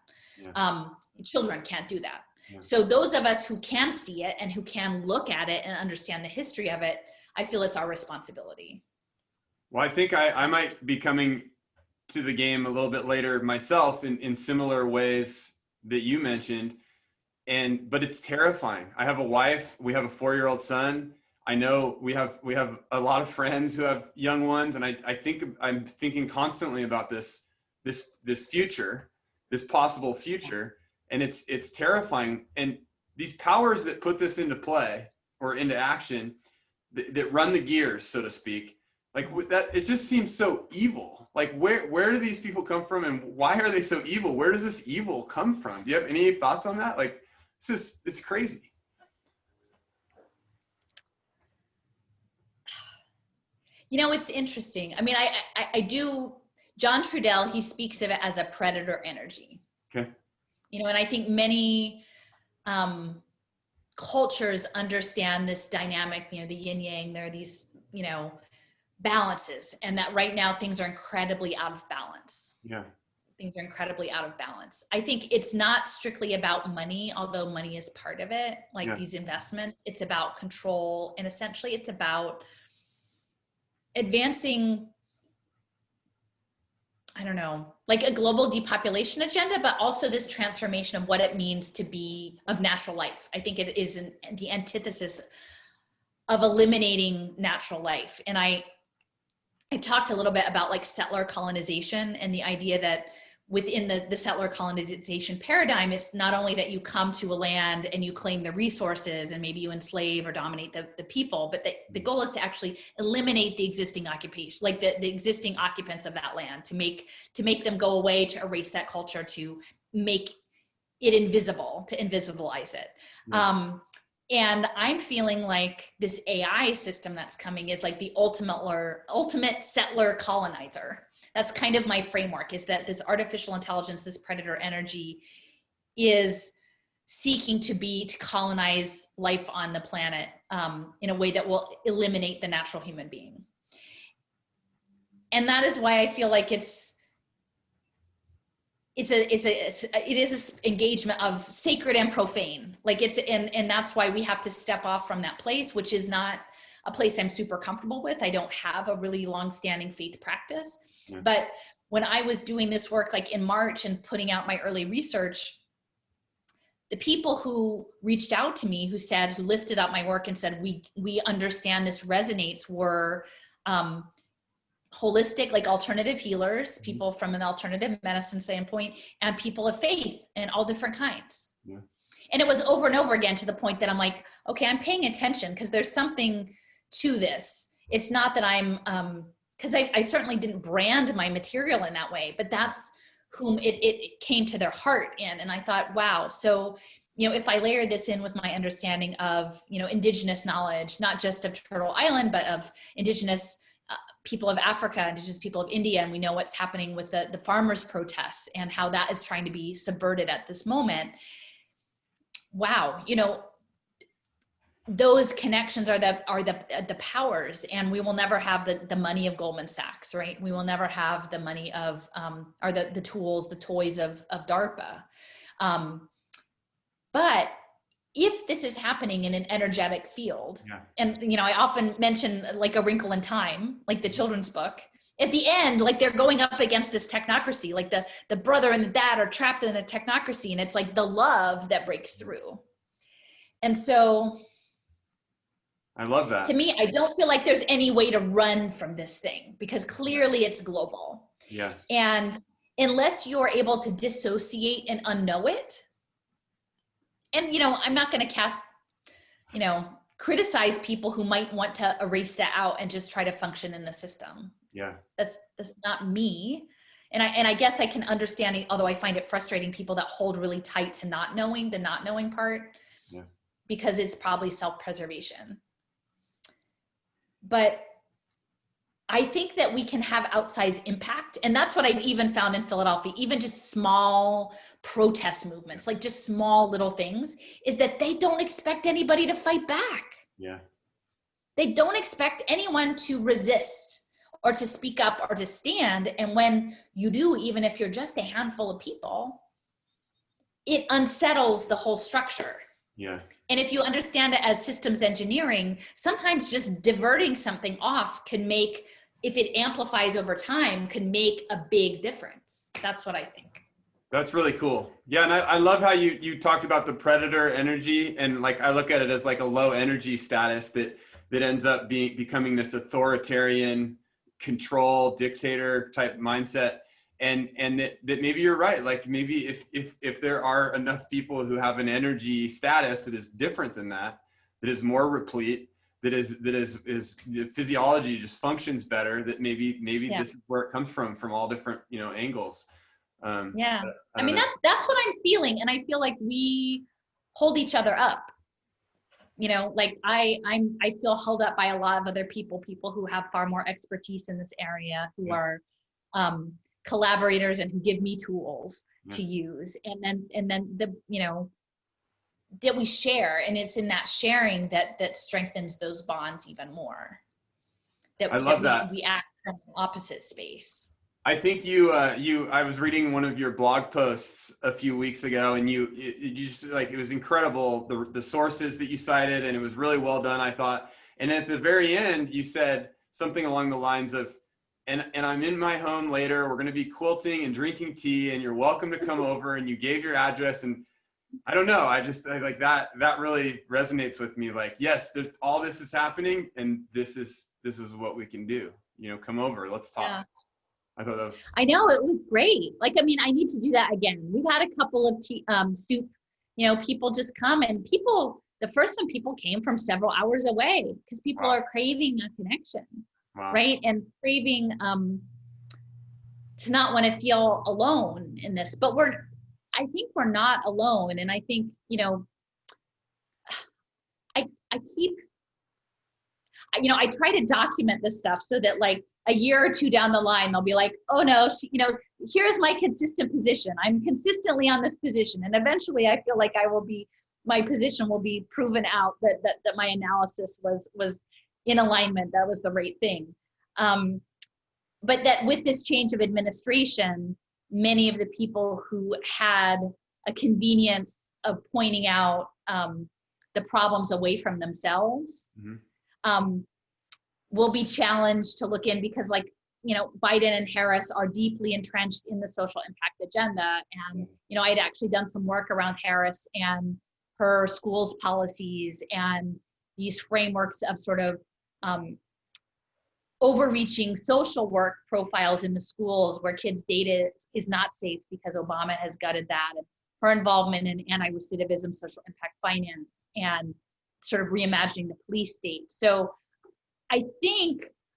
Yeah. Children can't do that. Yeah. So those of us who can see it and who can look at it and understand the history of it, I feel it's our responsibility. Well, I think I might be coming to the game a little bit later myself in similar ways that you mentioned. But it's terrifying. I have a wife, we have a 4-year-old son. I know we have a lot of friends who have young ones, and I think I'm thinking constantly about this future, this possible future, and it's terrifying. And these powers that put this into play or into action, that run the gears, so to speak, like that, it just seems so evil. Like where do these people come from, and why are they so evil? Where does this evil come from? Do you have any thoughts on that? Like, it's crazy. You know, it's interesting. I mean, I do, John Trudell, he speaks of it as a predator energy. Okay. You know, and I think many cultures understand this dynamic, you know, the yin yang, there are these, you know, balances, and that right now things are incredibly out of balance. Yeah. Things are incredibly out of balance. I think it's not strictly about money, although money is part of it, like these investments. It's about control, and essentially it's about advancing, I don't know, like a global depopulation agenda, but also this transformation of what it means to be of natural life. I think it is the antithesis of eliminating natural life. And I've talked a little bit about like settler colonization and the idea that within the settler colonization paradigm, it's not only that you come to a land and you claim the resources and maybe you enslave or dominate the people, but the goal is to actually eliminate the existing occupation, like the existing occupants of that land, to make them go away, to erase that culture, to make it invisible, to invisibilize it. Yeah. And I'm feeling like this AI system that's coming is like the ultimate settler colonizer. That's kind of my framework, is that this artificial intelligence, this predator energy, is seeking to colonize life on the planet in a way that will eliminate the natural human being. And that is why I feel like it is this engagement of sacred and profane. Like and that's why we have to step off from that place, which is not a place I'm super comfortable with. I don't have a really long-standing faith practice. Yeah. But when I was doing this work, like in March, and putting out my early research, the people who reached out to me, who lifted up my work and said, we understand this resonates, were holistic, like alternative healers, people from an alternative medicine standpoint, and people of faith and all different kinds. Yeah. And it was over and over again, to the point that I'm like, okay, I'm paying attention, because there's something to this. It's not that I'm, because I certainly didn't brand my material in that way, but that's whom it came to their heart in. And I thought, wow. So, if I layer this in with my understanding of, indigenous knowledge, not just of Turtle Island, but of indigenous people of Africa, indigenous people of India, and we know what's happening with the farmers' protests and how that is trying to be subverted at this moment. Wow. Those connections are the powers, and we will never have the money of Goldman Sachs, right? We will never have the money of, or the tools, the toys of DARPA. But if this is happening in an energetic field, yeah. And, I often mention like A Wrinkle in Time, like the children's book, at the end, like they're going up against this technocracy, like the brother and the dad are trapped in the technocracy, and it's like the love that breaks through. And so I love that. To me, I don't feel like there's any way to run from this thing, because clearly it's global. Yeah. And unless you're able to dissociate and unknow it, and, I'm not going to criticize people who might want to erase that out and just try to function in the system. Yeah. That's not me. And I guess I can understand it, although I find it frustrating, people that hold really tight to not knowing part, yeah. Because it's probably self-preservation. But I think that we can have outsized impact. And that's what I've even found in Philadelphia, even just small protest movements, like just small little things, is that they don't expect anybody to fight back. Yeah. They don't expect anyone to resist or to speak up or to stand. And when you do, even if you're just a handful of people, it unsettles the whole structure. Yeah. And if you understand it as systems engineering, sometimes just diverting something off can make, if it amplifies over time, can make a big difference. That's what I think. That's really cool. Yeah, and I love how you talked about the predator energy, and like I look at it as like a low energy status that ends up becoming this authoritarian control dictator type mindset. And that maybe you're right. Like maybe if there are enough people who have an energy status that is different than that is more replete, that is the physiology just functions better, that maybe yeah. This is where it comes from all different angles. Yeah, I mean that's what I'm feeling, and I feel like we hold each other up. Like I feel held up by a lot of other people who have far more expertise in this area, who yeah. are collaborators and who give me tools yeah. to use, and then the that we share, and it's in that sharing that strengthens those bonds even more. I love that we act from an opposite space. I think I was reading one of your blog posts a few weeks ago, and you just like, it was incredible, the sources that you cited, and it was really well done, I thought. And at the very end, you said something along the lines of, and I'm in my home later, we're going to be quilting and drinking tea, and you're welcome to come over, and you gave your address. And I don't know, I like that really resonates with me. Like, yes, all this is happening, and this is what we can do. Come over, let's talk. Yeah. I thought that was. I know, it was great. Like, I mean, I need to do that again. We've had a couple of soup, people just come, and the first one, people came from several hours away, because people wow. are craving a connection, wow. right? And craving to not want to feel alone in this. But I think we're not alone. And I think, I try to document this stuff so that, like, a year or two down the line, they'll be like, oh no, here's my consistent position. I'm consistently on this position. And eventually I feel like my position will be proven out that my analysis was in alignment. That was the right thing. But that with this change of administration, many of the people who had a convenience of pointing out the problems away from themselves, will be challenged to look in, because Biden and Harris are deeply entrenched in the social impact agenda. And, I had actually done some work around Harris and her schools policies and these frameworks of sort of overreaching social work profiles in the schools where kids' data is not safe because Obama has gutted that, and her involvement in anti-recidivism, social impact finance, and sort of reimagining the police state. So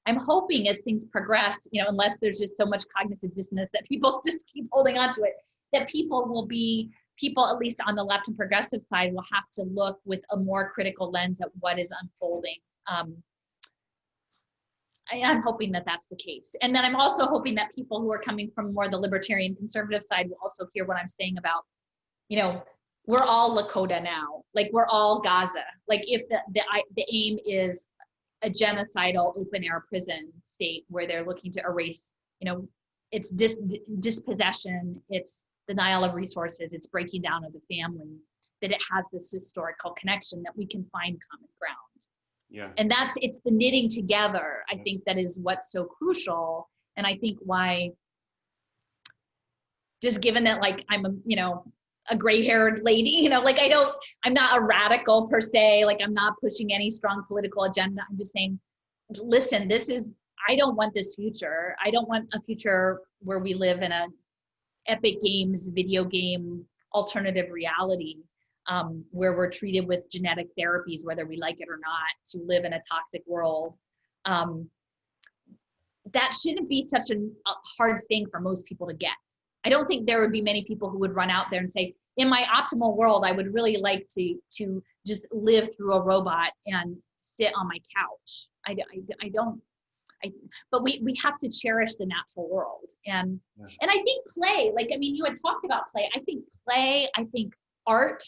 I'm hoping as things progress, unless there's just so much cognitive dissonance that people just keep holding on to it, that people, at least on the left and progressive side, will have to look with a more critical lens at what is unfolding. I'm hoping that that's the case. And then I'm also hoping that people who are coming from more the libertarian conservative side will also hear what I'm saying about, we're all Lakota now, we're all Gaza. If the aim is a genocidal open air prison state where they're looking to erase, it's dispossession, it's denial of resources, it's breaking down of the family, that it has this historical connection, that we can find common ground. Yeah. And it's the knitting together, I think, that is what's so crucial. And I think why, just given that I'm a gray-haired lady, I'm not a radical per se, I'm not pushing any strong political agenda. I'm just saying, listen, I don't want this future. I don't want a future where we live in a Epic Games video game alternative reality, where we're treated with genetic therapies, whether we like it or not, to live in a toxic world. That shouldn't be such a hard thing for most people to get. I don't think there would be many people who would run out there and say, in my optimal world, I would really like to just live through a robot and sit on my couch. But we have to cherish the natural world. And I think play, you had talked about play. I think art,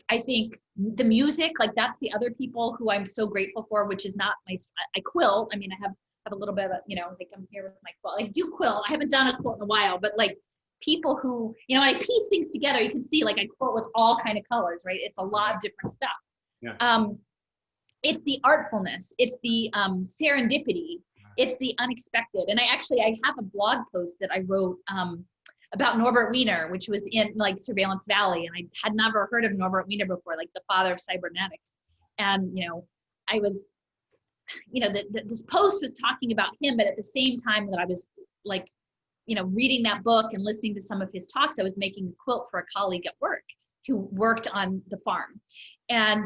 I think the music, that's the other people who I'm so grateful for, which is not I quilt. I have a little bit of I'm here with my quilt. I do quilt. I haven't done a quilt in a while, but people who, I piece things together. You can see, I quilt with all kind of colors, right? It's a lot of different stuff. Yeah. It's the artfulness. It's the serendipity. It's the unexpected. And I have a blog post that I wrote about Norbert Weiner, which was in Surveillance Valley. And I had never heard of Norbert Weiner before, the father of cybernetics. And, I was, this post was talking about him, but at the same time that I was reading that book and listening to some of his talks, I was making a quilt for a colleague at work who worked on the farm. And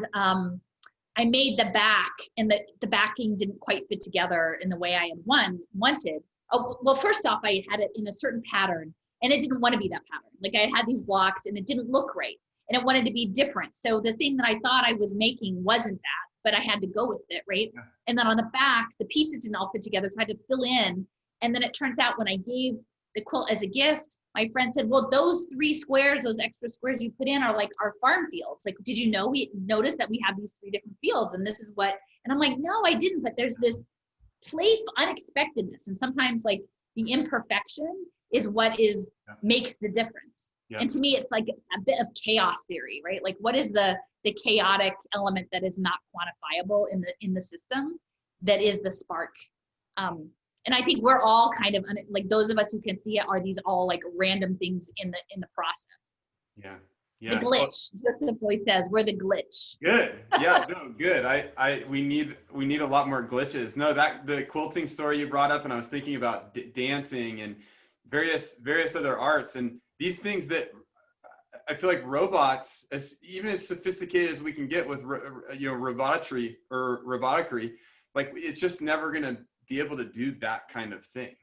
I made the back, and the backing didn't quite fit together in the way I had wanted. Oh, well, first off, I had it in a certain pattern, and it didn't want to be that pattern. I had these blocks, and it didn't look right, and it wanted to be different. So the thing that I thought I was making wasn't that, but I had to go with it, right? Yeah. And then on the back, the pieces didn't all fit together, so I had to fill in. And then it turns out when I gave the quilt as a gift, my friend said, well, those 3 squares, those extra squares you put in are our farm fields. Did you know we noticed that we have these 3 different fields, and this is what, and I'm like, no, I didn't, but there's this playful unexpectedness. And sometimes the imperfection is what makes the difference. Yeah. And to me, it's a bit of chaos theory, right? What is the chaotic element that is not quantifiable in the system that is the spark? And I think we're all kind of those of us who can see it are these all random things in the process. Yeah. The glitch. Joseph Boyd says we're the glitch. Good. Yeah. No. Good. We need a lot more glitches. No, the quilting story you brought up, and I was thinking about dancing and various other arts, and these things that I feel robots, even as sophisticated as we can get with robotry, it's just never gonna be able to do that kind of thing,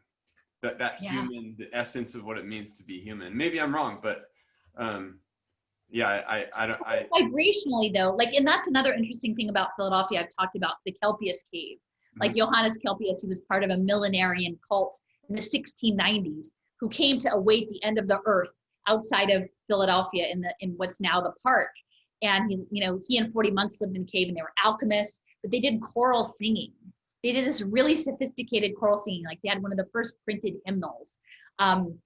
that human, the essence of what it means to be human. Maybe I'm wrong, but I don't. Vibrationally though, and that's another interesting thing about Philadelphia. I've talked about the Kelpius cave. Like Johannes Kelpius, he was part of a millenarian cult in the 1690s who came to await the end of the earth outside of Philadelphia in what's now the park. And he and 40 monks lived in a cave, and they were alchemists, but they did choral singing. They did this really sophisticated choral singing. Like they had one of the first printed hymnals. And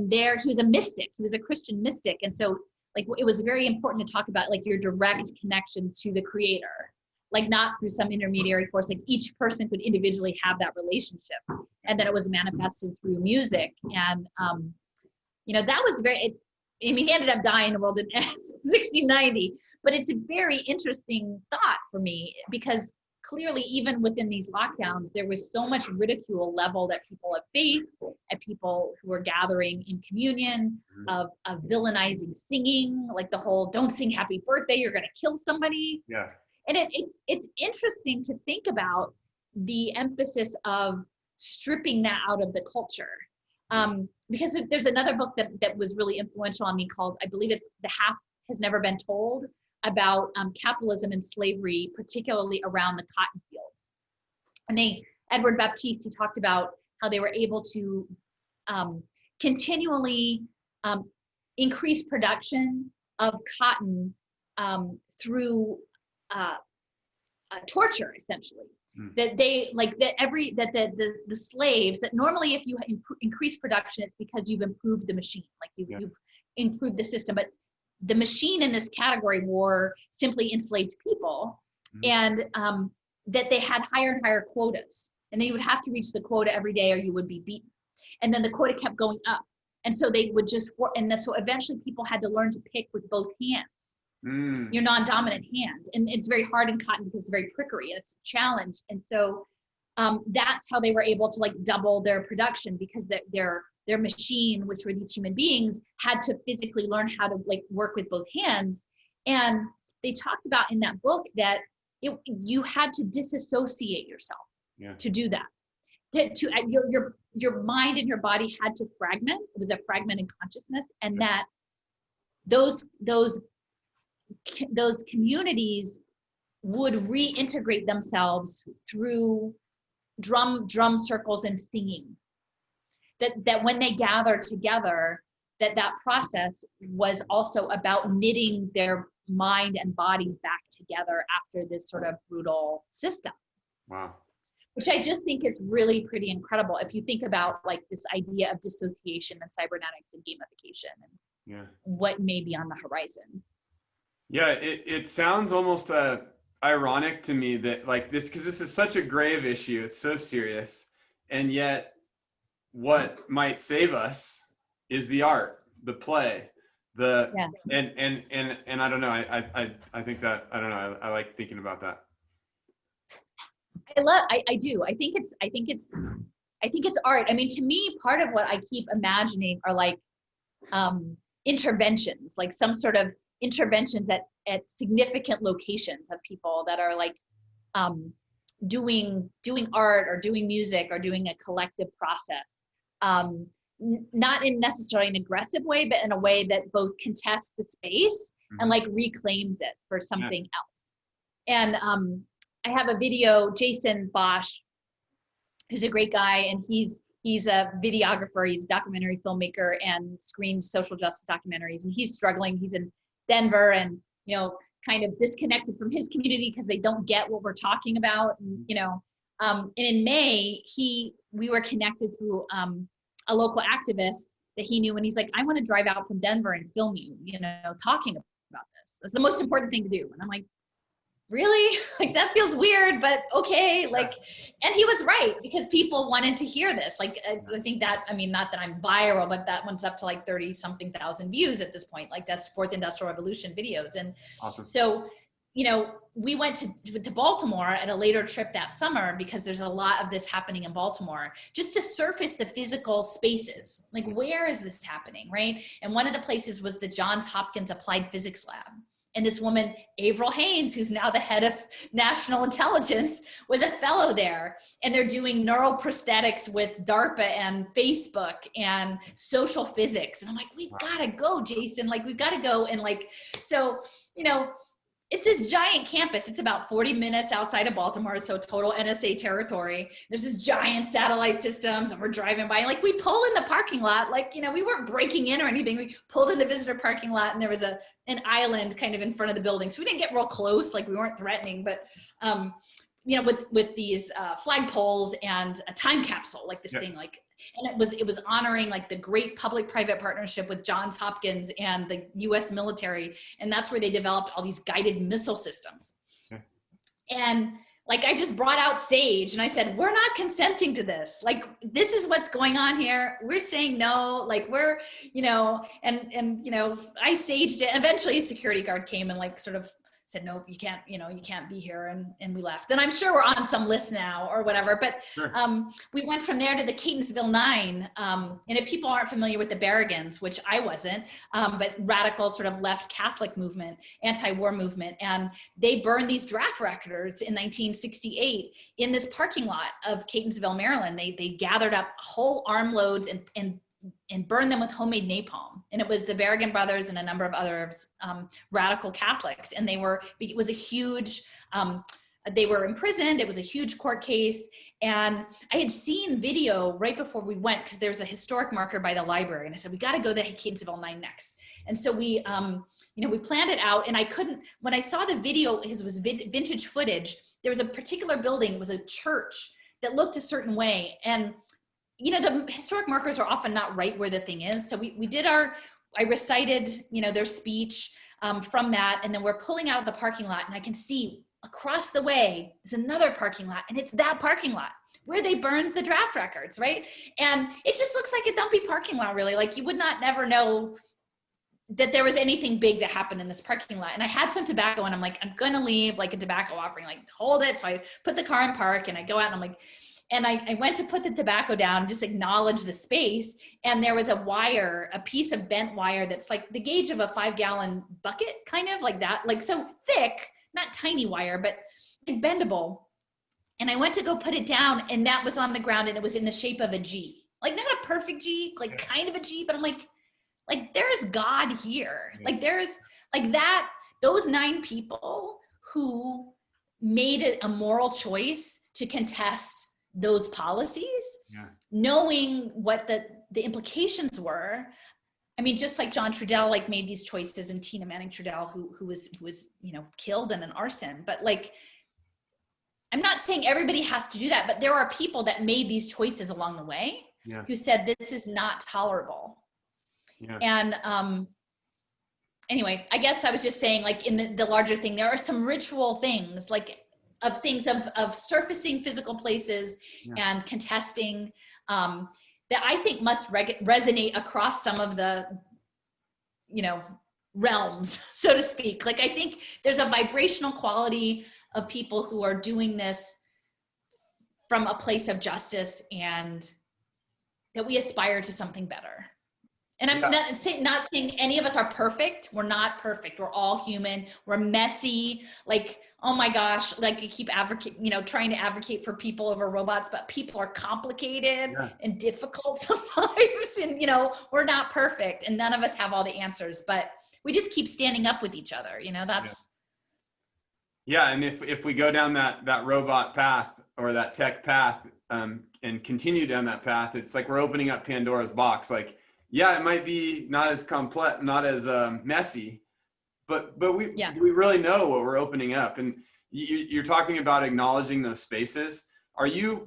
there he was a mystic. He was a Christian mystic. And so like it was very important to talk about like your direct connection to the creator, like not through some intermediary force. Like each person could individually have that relationship, and then it was manifested through music. And that was he ended up dying in the world in 1690, but it's a very interesting thought for me, because clearly even within these lockdowns, there was so much ridicule leveled at people of faith, at people who were gathering in communion, of villainizing singing, like the whole "don't sing happy birthday, you're going to kill somebody." Yeah. And it's interesting to think about the emphasis of stripping that out of the culture. Because there's another book that was really influential on me called, I believe it's The Half Has Never Been Told, about capitalism and slavery, particularly around the cotton fields. And Edward Baptiste, he talked about how they were able to continually increase production of cotton through torture, essentially. That they the slaves, that normally if you increase production, it's because you've improved the machine, like you've improved the system, but the machine in this category were simply enslaved people, and that they had higher and higher quotas, and they would have to reach the quota every day or you would be beaten. And then the quota kept going up, and so they would so eventually people had to learn to pick with both hands. Your non-dominant hand. And it's very hard in cotton because it's very prickly and it's a challenge. And so that's how they were able to like double their production, because their machine, which were these human beings, had to physically learn how to like work with both hands. And they talked about in that book that you had to disassociate yourself to do that. Your mind and your body had to fragment. It was a fragmented consciousness, and that those communities would reintegrate themselves through drum circles and singing. That when they gathered together, that process was also about knitting their mind and body back together after this sort of brutal system. Wow. Which I just think is really pretty incredible if you think about like this idea of dissociation and cybernetics and gamification and what may be on the horizon. Yeah, it sounds almost ironic to me that like this, because this is such a grave issue, it's so serious, and yet what might save us is the art, the play, and I don't know, I think that, I don't know, I like thinking about that. I do. I think it's art. I mean, to me, part of what I keep imagining are like interventions, like some sort of interventions at significant locations of people that are like doing art or doing music or doing a collective process, not in necessarily an aggressive way, but in a way that both contests the space and like reclaims it for something else. And I have a video, Jason Bosch, who's a great guy, and he's a videographer, he's a documentary filmmaker and screens social justice documentaries, and he's struggling. He's in Denver and, kind of disconnected from his community because they don't get what we're talking about. And, and in May, we were connected through a local activist that he knew, and he's like, I want to drive out from Denver and film you, talking about this. That's the most important thing to do. And I'm like, really? Like, that feels weird, but okay. Like, and he was right, because people wanted to hear this. Like, I think that, I mean, not that I'm viral, but that one's up to like 30 something thousand views at this point. Like, that's Fourth Industrial Revolution videos. And awesome. So, we went to Baltimore at a later trip that summer, because there's a lot of this happening in Baltimore, just to surface the physical spaces. Like, where is this happening, right? And one of the places was the Johns Hopkins Applied Physics Lab. And this woman, Avril Haines, who's now the head of national intelligence, was a fellow there. And they're doing neural prosthetics with DARPA and Facebook and social physics. And I'm like, we've got to go, Jason. Like, we've got to go. And like, so, it's this giant campus. It's about 40 minutes outside of Baltimore, so total NSA territory. There's this giant satellite systems, and we're driving by. Like, we pull in the parking lot, like, you know, we weren't breaking in or anything. We pulled in the visitor parking lot, and there was an island kind of in front of the building. So we didn't get real close, like we weren't threatening, but you know, with these flag poles and a time capsule, like this thing, like, and it was honoring like the great public-private partnership with Johns Hopkins and the U.S. military, and that's where they developed all these guided missile systems. And like, I just brought out sage, and I said, we're not consenting to this. Like, this is what's going on here. We're saying no. Like, we're, you know, and you know, I saged it. Eventually, a security guard came and like sort of said, nope, you can't, you know, you can't be here. And we left. And I'm sure we're on some list now or whatever, but we went from there to the Catonsville 9. And if people aren't familiar with the Berrigans, which I wasn't, but radical sort of left Catholic movement, anti-war movement. And they burned these draft records in 1968 in this parking lot of Catonsville, Maryland. They gathered up whole armloads and burned them with homemade napalm. And it was the Berrigan brothers and a number of others, radical Catholics. And it was a huge, they were imprisoned. It was a huge court case. And I had seen video right before we went, because there was a historic marker by the library. And I said, we got to go to Catonsville 9 next. And so we, you know, we planned it out, and I couldn't, when I saw the video, because it was vintage footage, there was a particular building, it was a church that looked a certain way. And you know, the historic markers are often not right where the thing is. So we did I recited, you know, their speech from that. And then we're pulling out of the parking lot, and I can see across the way is another parking lot, and it's that parking lot where they burned the draft records, right? And it just looks like a dumpy parking lot, really. Like, you would not never know that there was anything big that happened in this parking lot. And I had some tobacco, and I'm like, I'm gonna leave like a tobacco offering, like, hold it. So I put the car in park, and I go out, and I'm like, and I went to put the tobacco down, just acknowledge the space. And there was a piece of bent wire that's like the gauge of a 5-gallon bucket, kind of like that. Like, so thick, not tiny wire, but bendable. And I went to go put it down, and that was on the ground, and it was in the shape of a G. Like, not a perfect G, like kind of a G, but I'm like there's God here. Like, there's like that, those 9 people who made a moral choice to contest those policies, knowing what the implications were. I mean, just like John Trudell, like, made these choices, and Tina Manning Trudell, who was, you know, killed in an arson. But like, I'm not saying everybody has to do that, but there are people that made these choices along the way who said this is not tolerable. And anyway, I guess I was just saying, like, in the larger thing, there are some ritual things, like, of surfacing physical places and contesting that I think must resonate across some of the, you know, realms, so to speak. Like, I think there's a vibrational quality of people who are doing this from a place of justice, and that we aspire to something better. And I'm not saying any of us are perfect. We're not perfect. We're all human. We're messy. Like, oh my gosh, like, you keep trying to advocate for people over robots, but people are complicated and difficult sometimes. And, you know, we're not perfect, and none of us have all the answers, but we just keep standing up with each other. You know, that's. Yeah. And if we go down that robot path, or that tech path, and continue down that path, it's like we're opening up Pandora's box. Like, yeah, it might be not as complex, not as messy, but we really know what we're opening up. And you're talking about acknowledging those spaces. Are you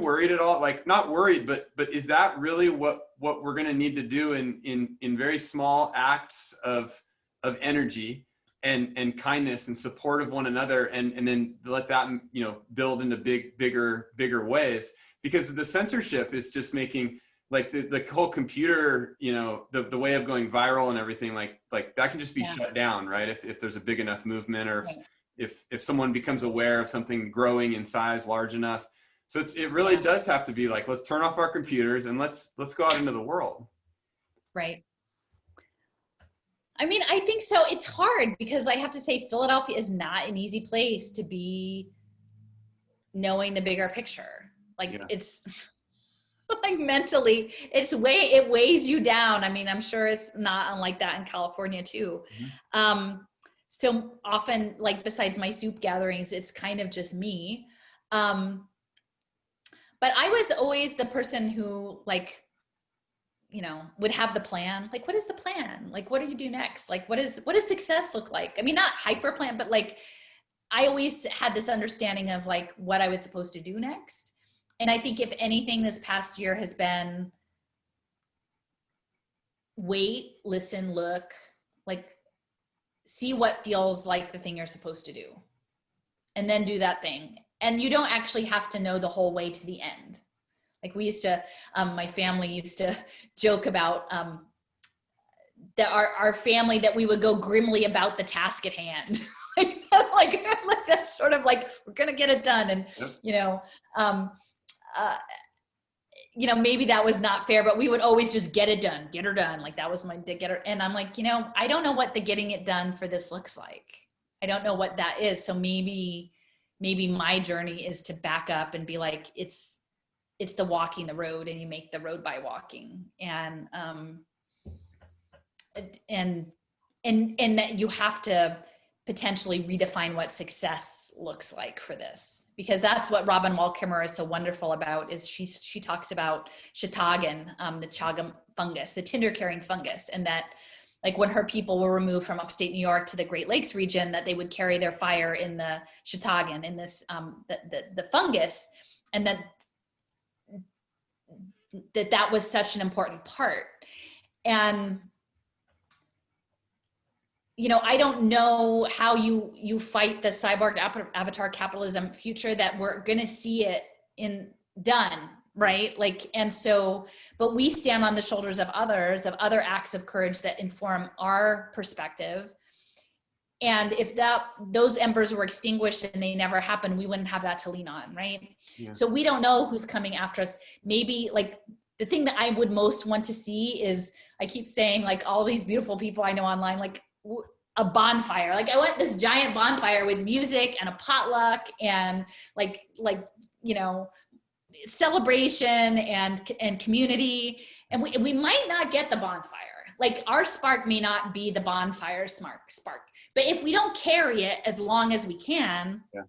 worried at all? Like, not worried, but is that really what we're going to need to do in very small acts of energy and kindness and support of one another, and then let that, you know, build into bigger ways? Because the censorship is just making, like, the whole computer, you know, the way of going viral and everything, like that can just be shut down, right? If there's a big enough movement, or if someone becomes aware of something growing in size large enough. So it really does have to be like, let's turn off our computers and let's go out into the world. Right. I mean, I think so. It's hard, because I have to say, Philadelphia is not an easy place to be, knowing the bigger picture. Like, it's like, mentally, it weighs you down. I mean, I'm sure it's not unlike that in California too. so often, like besides my soup gatherings, it's kind of just me. But I was always the person who like, you know, would have the plan. Like, what is the plan? Like, what do you do next? Like, what does success look like? I mean, not hyper plan, but like, I always had this understanding of like what I was supposed to do next. And I think if anything, this past year has been wait, listen, look, like see what feels like the thing you're supposed to do, and then do that thing. And you don't actually have to know the whole way to the end. Like we used to, my family used to joke about that our family, that we would go grimly about the task at hand. like that's sort of like, we're going to get it done. And, you know, maybe that was not fair, but we would always just get it done, get her done. Like that was my get her. And I'm like, you know, I don't know what the getting it done for this looks like. I don't know what that is. So maybe my journey is to back up and be like, it's the walking the road, and you make the road by walking. And that you have to potentially redefine what success looks like for this, because that's what Robin Wall Kimmerer is so wonderful about, is she talks about Chautagan, the chaga fungus, the tinder carrying fungus, and that like when her people were removed from upstate New York to the Great Lakes region, that they would carry their fire in the Chautagan, in this the fungus, and that was such an important part. And you know, I don't know how you fight the cyborg avatar capitalism future that we're going to see it done, right? Like, and so, but we stand on the shoulders of other acts of courage that inform our perspective. And if those embers were extinguished and they never happened, we wouldn't have that to lean on, right? Yeah. So we don't know who's coming after us. Maybe like the thing that I would most want to see is, I keep saying like all these beautiful people I know online, like a bonfire. Like I want this giant bonfire with music and a potluck and like, you know, celebration and community. And we might not get the bonfire. Like our spark may not be the bonfire spark. But if we don't carry it as long as we can, yeah,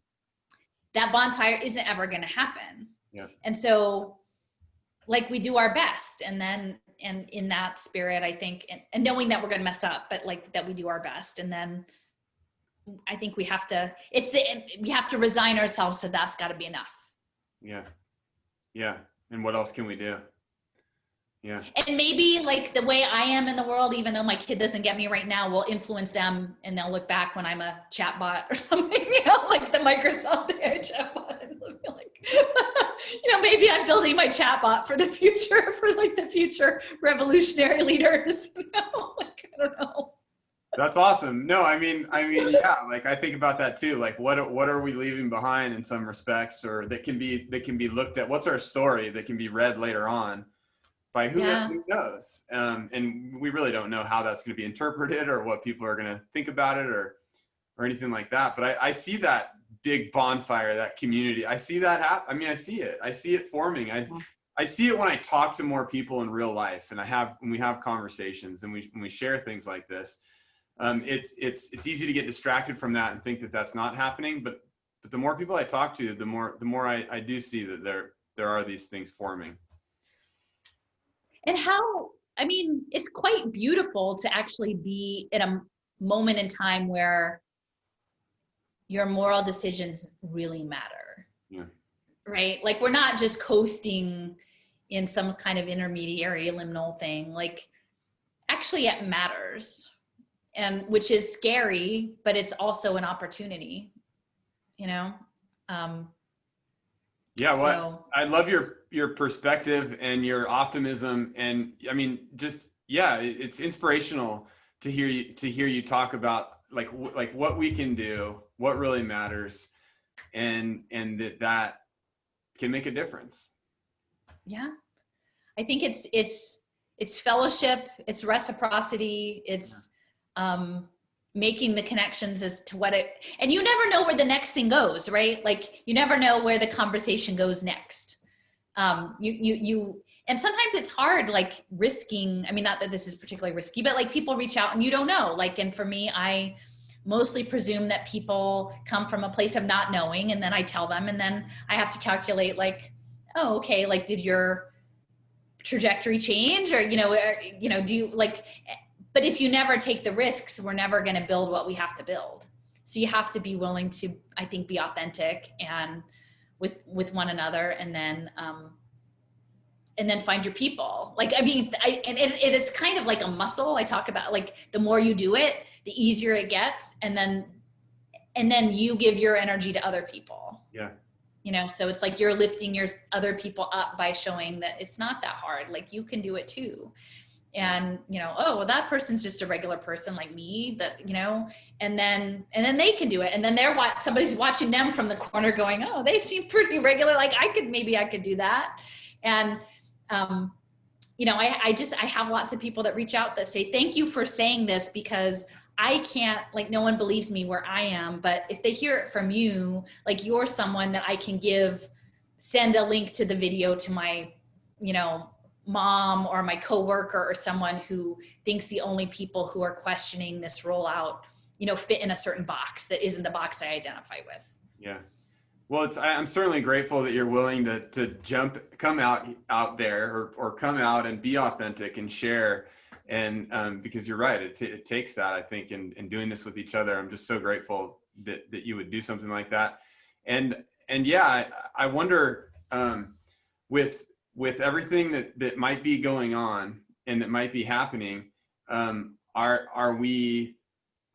that bonfire isn't ever going to happen. Yeah. And so like we do our best, and then, and in that spirit, I think, and knowing that we're going to mess up, but like that we do our best. And then I think we have to resign ourselves to that's got to be enough. Yeah. Yeah. And what else can we do? Yeah. And maybe like the way I am in the world, even though my kid doesn't get me right now, will influence them, and they'll look back when I'm a chatbot or something, you know, like the Microsoft AI chatbot. And they'll be like, you know, maybe I'm building my chatbot for the future, for like the future revolutionary leaders, you know, like, I don't know. That's awesome. No, I mean, yeah, like I think about that too. Like what are we leaving behind in some respects, or that can be looked at? What's our story that can be read later on by who knows? And we really don't know how that's going to be interpreted, or what people are going to think about it, or anything like that. But I see that big bonfire, that community. I see that happen. I mean, I see it forming. I see it when I talk to more people in real life, and when we have conversations, and when we share things like this. It's easy to get distracted from that and think that that's not happening. But the more people I talk to, the more I do see that there are these things forming. And I mean, it's quite beautiful to actually be at a moment in time where your moral decisions really matter. Yeah. Right? Like we're not just coasting in some kind of intermediary liminal thing. Like actually it matters. And which is scary, but it's also an opportunity, you know? Yeah, well, I love your perspective and your optimism. And I mean, just, yeah, it's inspirational to hear you talk about like what we can do, what really matters, and that can make a difference. Yeah. I think it's fellowship, it's reciprocity, it's, making the connections as to and you never know where the next thing goes, right? Like you never know where the conversation goes next. And sometimes it's hard, like risking, I mean, not that this is particularly risky, but like people reach out and you don't know, like, and for me, mostly presume that people come from a place of not knowing, and then I tell them, and then I have to calculate like, oh, okay, like did your trajectory change, or do you like, but if you never take the risks, we're never going to build what we have to build. So you have to be willing to, I think, be authentic and with one another, and then find your people. Like, I mean, it's kind of like a muscle. I talk about, like, the more you do it, the easier it gets. And then you give your energy to other people. Yeah. So it's like you're lifting your other people up by showing that it's not that hard. Like, you can do it too. And, oh, well, that person's just a regular person like me, that, and then they can do it. And then somebody's watching them from the corner going, oh, they seem pretty regular. Like, maybe I could do that. And, I have lots of people that reach out that say, thank you for saying this, because I can't, like, no one believes me where I am, but if they hear it from you, like, you're someone that I can send a link to the video to my, mom or my coworker or someone who thinks the only people who are questioning this rollout, fit in a certain box that isn't the box I identify with. Yeah. Well, I'm certainly grateful that you're willing to come out there or come out and be authentic and share. And because you're right, it takes that, I think, in doing this with each other. I'm just so grateful that you would do something like that. And yeah, I wonder, with everything that might be going on and that might be happening, are we,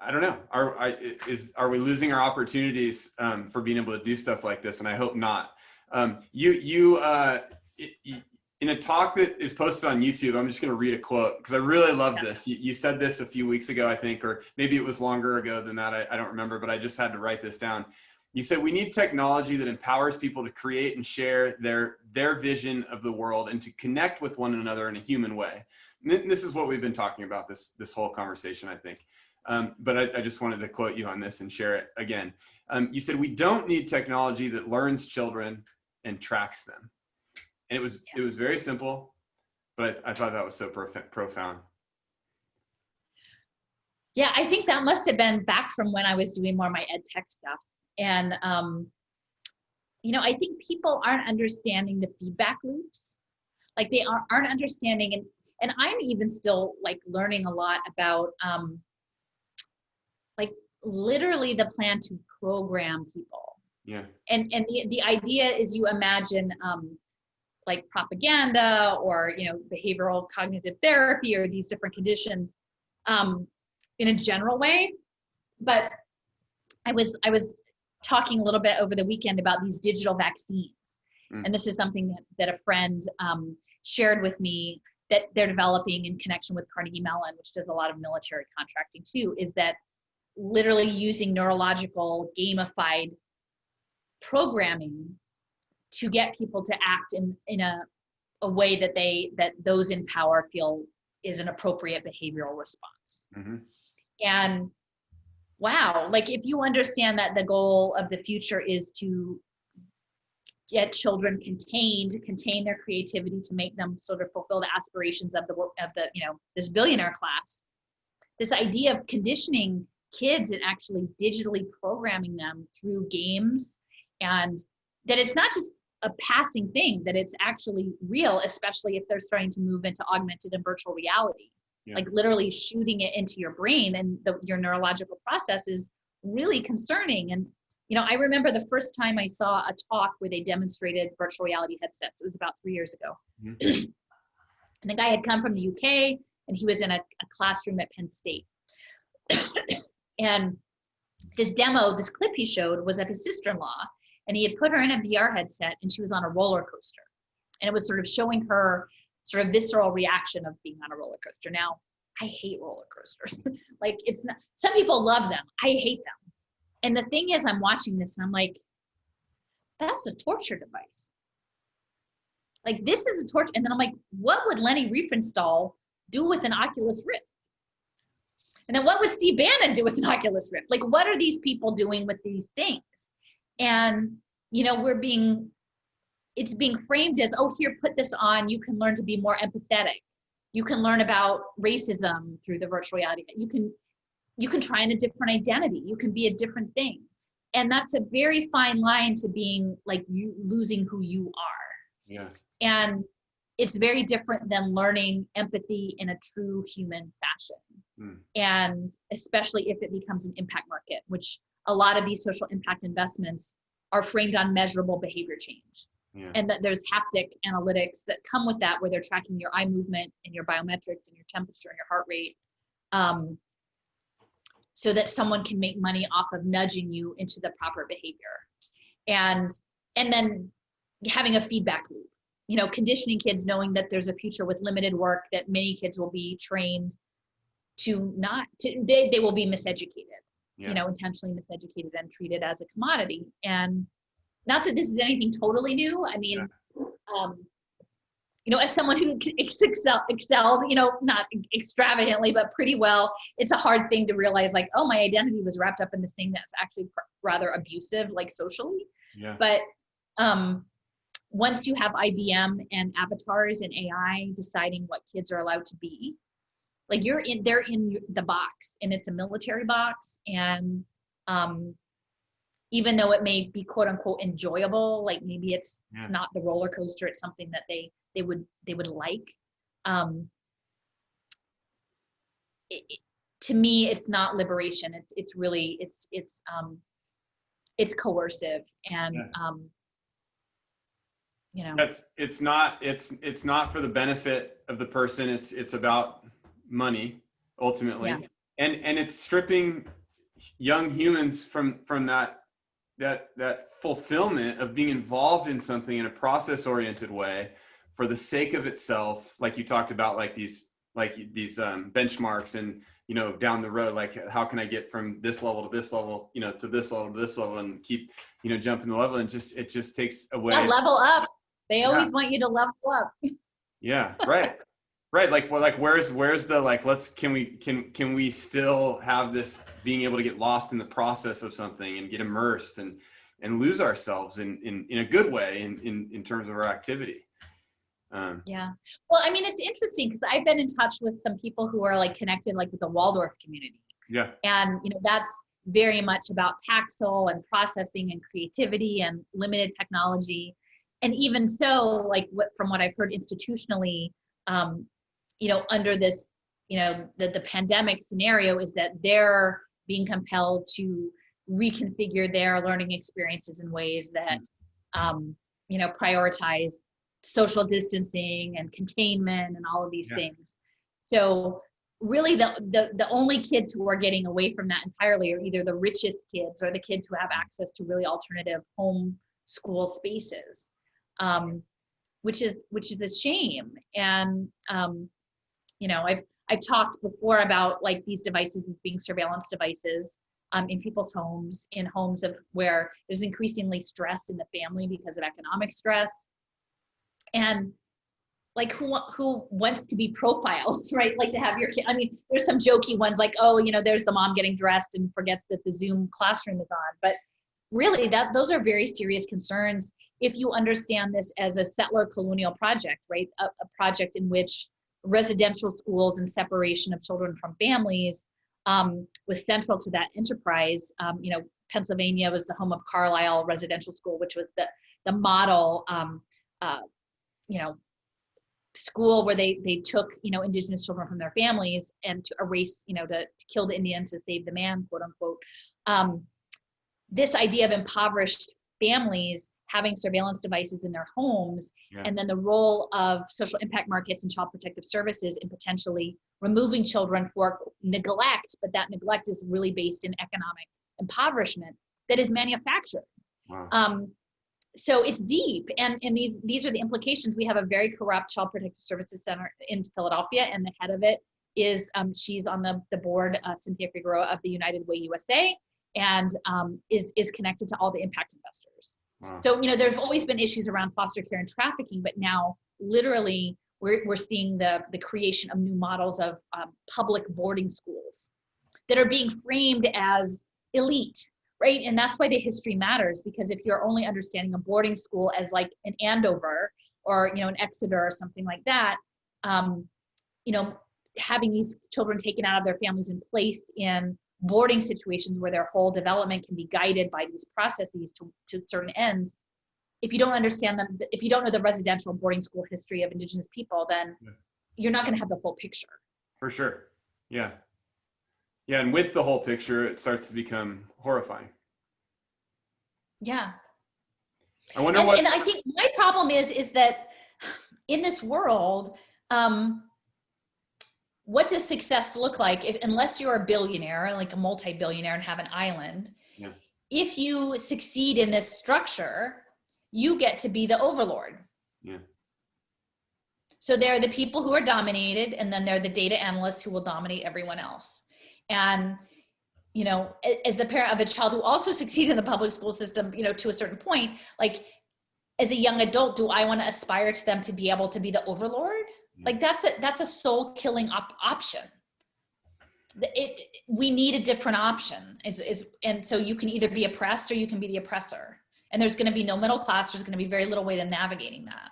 I don't know, are we losing our opportunities for being able to do stuff like this? And I hope not. You in a talk that is posted on YouTube, I'm just going to read a quote because I really love this. You said this a few weeks ago, I think, or maybe it was longer ago than that. I don't remember, but I just had to write this down. You said, we need technology that empowers people to create and share their vision of the world and to connect with one another in a human way. And this is what we've been talking about this whole conversation, I think. But I just wanted to quote you on this and share it again. You said, we don't need technology that learns children and tracks them. And it was very simple, but I thought that was so profound. Yeah, I think that must have been back from when I was doing more of my ed tech stuff. And, I think people aren't understanding the feedback loops. Like, they aren't understanding. And I'm even still, like, learning a lot about, like, literally the plan to program people. Yeah. And the idea is, you imagine, like, propaganda or, behavioral cognitive therapy or these different conditions, in a general way. But I was talking a little bit over the weekend about these digital vaccines. And this is something that a friend shared with me that they're developing in connection with Carnegie Mellon, which does a lot of military contracting too, is that literally using neurological gamified programming to get people to act in a way that those in power feel is an appropriate behavioral response. Mm-hmm. And wow, like, if you understand that the goal of the future is to get children contained, contain their creativity, to make them sort of fulfill the aspirations of the this billionaire class, this idea of conditioning kids and actually digitally programming them through games, and that it's not just a passing thing, that it's actually real, especially if they're starting to move into augmented and virtual reality. Yeah. Like, literally shooting it into your brain and your neurological process is really concerning. And, I remember the first time I saw a talk where they demonstrated virtual reality headsets. It was about 3 years ago. Mm-hmm. And the guy had come from the UK, and he was in a classroom at Penn State. And this clip he showed was of his sister-in-law, and he had put her in a VR headset, and she was on a roller coaster. And it was sort of showing her sort of visceral reaction of being on a roller coaster. Now, I hate roller coasters. Like, it's not, some people love them. I hate them. And the thing is, I'm watching this and I'm like, that's a torture device. Like, this is a torture. And then I'm like, what would Lenny Riefenstahl do with an Oculus Rift? And then what would Steve Bannon do with an Oculus Rift? Like, what are these people doing with these things? And, it's being framed as, oh, here, put this on. You can learn to be more empathetic. You can learn about racism through the virtual reality. you can try on a different identity. You can be a different thing. And that's a very fine line to being like you losing who you are. Yeah. And it's very different than learning empathy in a true human fashion. And especially if it becomes an impact market, which a lot of these social impact investments are framed on measurable behavior change. Yeah. And that there's haptic analytics that come with that, where they're tracking your eye movement and your biometrics and your temperature and your heart rate, so that someone can make money off of nudging you into the proper behavior. And then having a feedback loop, you know, conditioning kids, knowing that there's a future with limited work, that many kids will be trained to not, they will be miseducated, you know, intentionally miseducated and treated as a commodity. And not that this is anything totally new. I mean, you know, as someone who excelled, you know, not extravagantly, but pretty well, it's a hard thing to realize, like, oh, my identity was wrapped up in this thing that's actually rather abusive, like socially. Yeah. But once you have IBM and avatars and AI deciding what kids are allowed to be, like they're in the box, and it's a military box. And even though it may be quote unquote enjoyable, like maybe it's not the roller coaster, it's something that they would like. To me, it's not liberation. It's really, it's coercive. And you know, it's not for the benefit of the person. It's about money ultimately. And it's stripping young humans from that fulfillment of being involved in something in a process oriented way for the sake of itself. Like you talked about, like these benchmarks, and, you know, down the road, like how can I get from this level to this level, you know, to this level to this level, and keep, you know, jumping the level, and it just takes away. Level up. They always want you to level up. Yeah. Right. Right. Like where's the, like, can we still have this being able to get lost in the process of something and get immersed and lose ourselves in a good way in terms of our activity. Yeah. Well, I mean, it's interesting because I've been in touch with some people who are like connected, like with the Waldorf community. Yeah. And, you know, that's very much about Taxol and processing and creativity and limited technology. And even so, like from what I've heard institutionally, you know, under this, you know, the pandemic scenario, is that they're being compelled to reconfigure their learning experiences in ways that, you know, prioritize social distancing and containment and all of these things. So really the only kids who are getting away from that entirely are either the richest kids or the kids who have access to really alternative home school spaces, which is a shame. And, you know, I've talked before about like these devices as being surveillance devices in people's homes, in homes of where there's increasingly stress in the family because of economic stress. And like who wants to be profiled, right? Like to have your kid, I mean, there's some jokey ones like, oh, you know, there's the mom getting dressed and forgets that the Zoom classroom is on. But really those are very serious concerns if you understand this as a settler colonial project, right? A project in which residential schools and separation of children from families was central to that enterprise. You know, Pennsylvania was the home of Carlisle Residential School, which was the model, you know, school where they took, you know, indigenous children from their families and to erase, you know, to kill the Indian to save the man, quote unquote. This idea of impoverished families having surveillance devices in their homes, and then the role of social impact markets and child protective services in potentially removing children for neglect, but that neglect is really based in economic impoverishment that is manufactured. Wow. So it's deep, and these are the implications. We have a very corrupt child protective services center in Philadelphia, and the head of it is she's on the board, Cynthia Figueroa of the United Way USA, and is connected to all the impact investors. Wow. So, you know, there've always been issues around foster care and trafficking, but now literally we're seeing the creation of new models of public boarding schools that are being framed as elite, right? And that's why the history matters, because if you're only understanding a boarding school as like an Andover or, you know, an Exeter or something like that, you know, having these children taken out of their families and placed in boarding situations where their whole development can be guided by these processes to certain ends. If you don't understand them, if you don't know the residential boarding school history of Indigenous people, then you're not going to have the full picture. For sure. Yeah. Yeah. And with the whole picture, it starts to become horrifying. Yeah. I wonder and I think my problem is that in this world, what does success look like unless you're a billionaire, like a multi-billionaire and have an island? Yeah. If you succeed in this structure, you get to be the overlord. Yeah. So there are the people who are dominated, and then there are the data analysts who will dominate everyone else. And, you know, as the parent of a child who also succeeded in the public school system, you know, to a certain point, like as a young adult, do I want to aspire to them to be able to be the overlord? Yeah. Like that's a soul killing option. We need a different option. And so you can either be oppressed or you can be the oppressor. And there's going to be no middle class. There's going to be very little way to navigating that.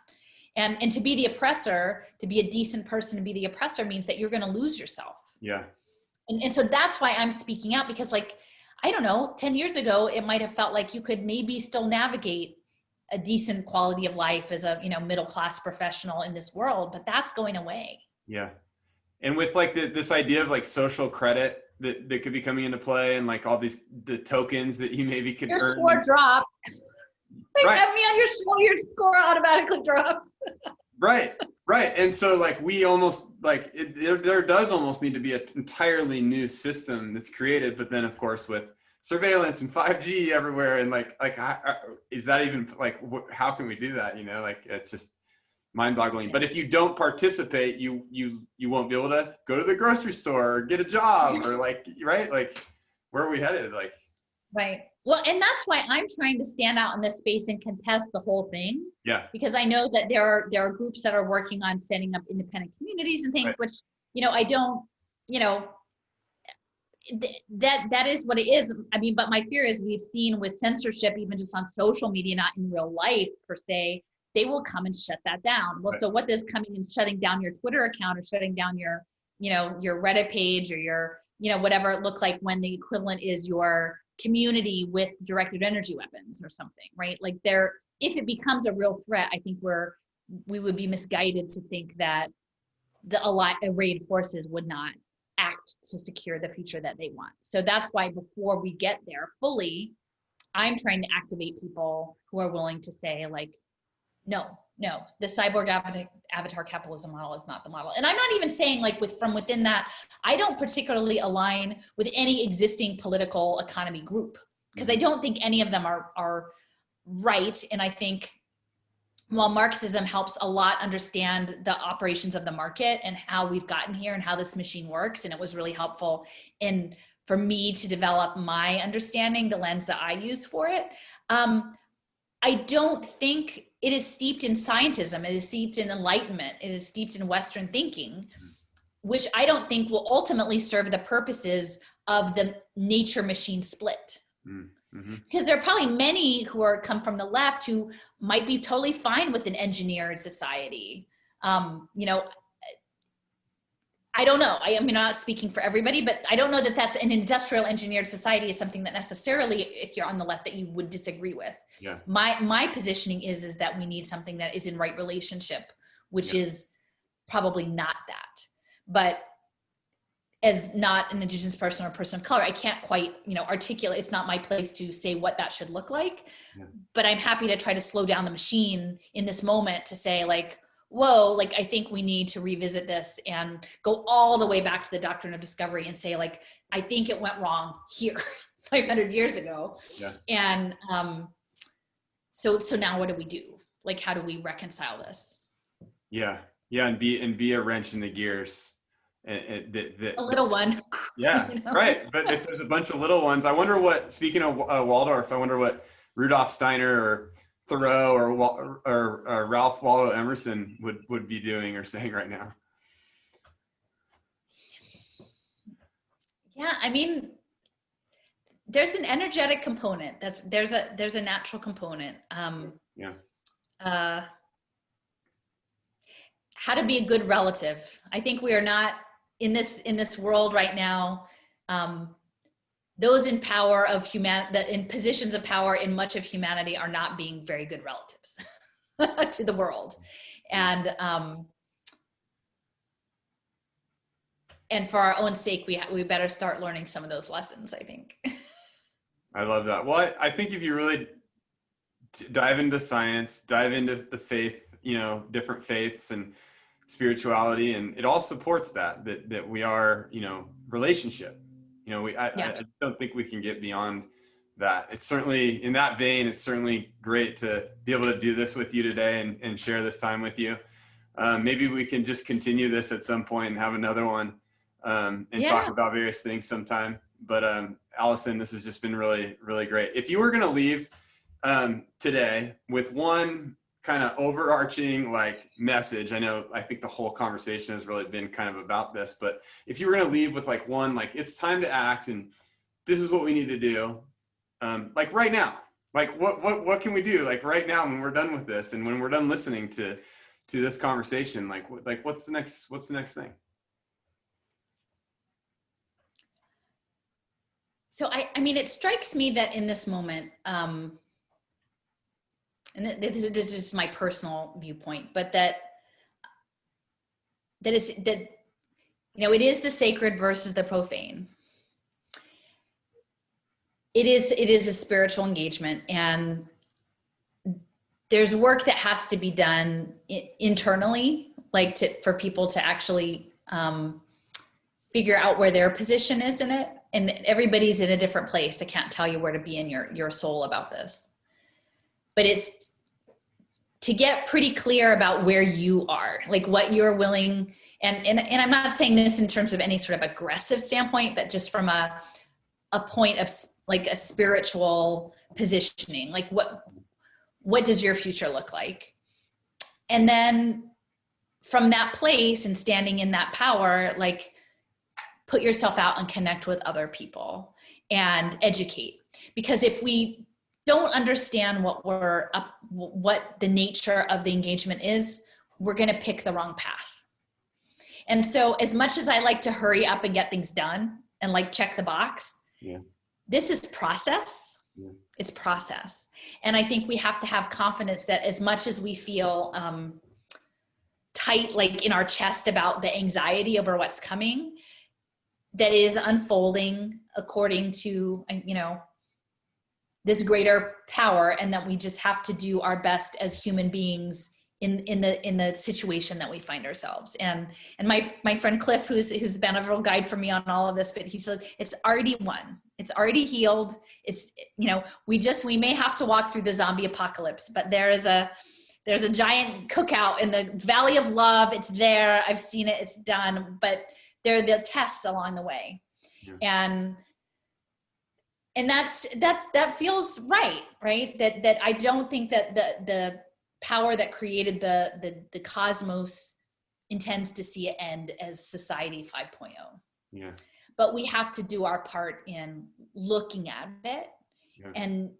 And to be the oppressor, to be a decent person, to be the oppressor means that you're going to lose yourself. Yeah. And so that's why I'm speaking out, because like, I don't know, 10 years ago, it might have felt like you could maybe still navigate a decent quality of life as a, you know, middle-class professional in this world, but that's going away. Yeah. And with like this idea of like social credit that could be coming into play, and like all the tokens that you maybe could your earn. Score drop. Like, right. have me on your show, your score automatically drops. Right. And so like we almost like there does almost need to be an entirely new system that's created, but then of course with surveillance and 5G everywhere, and like is that even like how can we do that? You know, like it's just mind-boggling. But if you don't participate, you won't be able to go to the grocery store or get a job or like, right? Like where are we headed? Like, right. Well, and that's why I'm trying to stand out in this space and contest the whole thing. Yeah. Because I know that there are groups that are working on setting up independent communities and things, right. Which, you know, I don't, you know, that is what it is. I mean, but my fear is we've seen with censorship, even just on social media, not in real life per se, they will come and shut that down. Well, right. So what does coming and shutting down your Twitter account or shutting down your, you know, your Reddit page or your, you know, whatever it looked like when the equivalent is your community with directed energy weapons or something, right? Like if it becomes a real threat, I think we would be misguided to think that the arrayed forces would not act to secure the future that they want. So that's why before we get there fully, I'm trying to activate people who are willing to say like, no, the cyborg avatar capitalism model is not the model. And I'm not even saying like from within that, I don't particularly align with any existing political economy group, because I don't think any of them are right. And I think while Marxism helps a lot understand the operations of the market and how we've gotten here and how this machine works, and it was really helpful for me to develop my understanding, the lens that I use for it, I don't think it is steeped in scientism. It is steeped in enlightenment. It is steeped in Western thinking, which I don't think will ultimately serve the purposes of the nature machine split. Mm-hmm. Because there are probably many who come from the left who might be totally fine with an engineered society. You know, I don't know. I mean, I'm not speaking for everybody, but I don't know that that's an industrial engineered society is something that necessarily, if you're on the left, that you would disagree with. Yeah. My positioning is that we need something that is in right relationship, which is probably not that. But as not an Indigenous person or person of color, I can't quite, you know, articulate. It's not my place to say what that should look like. Yeah. But I'm happy to try to slow down the machine in this moment to say like, whoa, like I think we need to revisit this and go all the way back to the doctrine of discovery and say like, I think it went wrong here 500 years ago. Yeah. And so now what do we do? Like, how do we reconcile this? Yeah. And be a wrench in the gears. A little one. Yeah, you know? Right. But if there's a bunch of little ones, I wonder what, speaking of Waldorf, I wonder what Rudolf Steiner or Thoreau or Ralph Waldo Emerson would be doing or saying right now. Yeah, I mean, there's an energetic component. There's a natural component. How to be a good relative. I think we are not in this world right now, those in power of that in positions of power in much of humanity are not being very good relatives to the world. And for our own sake, we better start learning some of those lessons, I think. I love that. Well, I think if you really dive into science, dive into the faith, different faiths and spirituality, and it all supports that we are, relationship. I don't think we can get beyond that. It's certainly, in that vein, it's certainly great to be able to do this with you today and share this time with you. Maybe we can just continue this at some point and have another one and talk about various things sometime. But Alison, this has just been really, really great. If you were going to leave today with one kind of overarching message, I think the whole conversation has really been kind of about this, but if you were going to leave with one, it's time to act and this is what we need to do, right now, what can we do right now when we're done with this and when we're done listening to this conversation, what's the next thing? So I mean, it strikes me that in this moment, and this is just my personal viewpoint, but that it is the sacred versus the profane. It is a spiritual engagement, and there's work that has to be done internally, for people to actually figure out where their position is in it. And everybody's in a different place. I can't tell you where to be in your soul about this, but it's to get pretty clear about where you are, what you're willing. And I'm not saying this in terms of any sort of aggressive standpoint, but just from a point of a spiritual positioning, what does your future look like? And then from that place and standing in that power, put yourself out and connect with other people and educate. Because if we don't understand what the nature of the engagement is, we're going to pick the wrong path. And so as much as I like to hurry up and get things done and check the box, this is process. Yeah. It's process. And I think we have to have confidence that as much as we feel tight, in our chest about the anxiety over what's coming, that is unfolding according to, this greater power, and that we just have to do our best as human beings in the situation that we find ourselves. And my friend Cliff, who's been a real guide for me on all of this, but he said, it's already won. It's already healed. It's, we may have to walk through the zombie apocalypse, but there's a giant cookout in the Valley of Love. It's there. I've seen it. It's done. But there are the tests along the way. Yeah. And that feels right? That I don't think that the power that created the cosmos intends to see it end as society 5.0. Yeah. But we have to do our part in looking at it and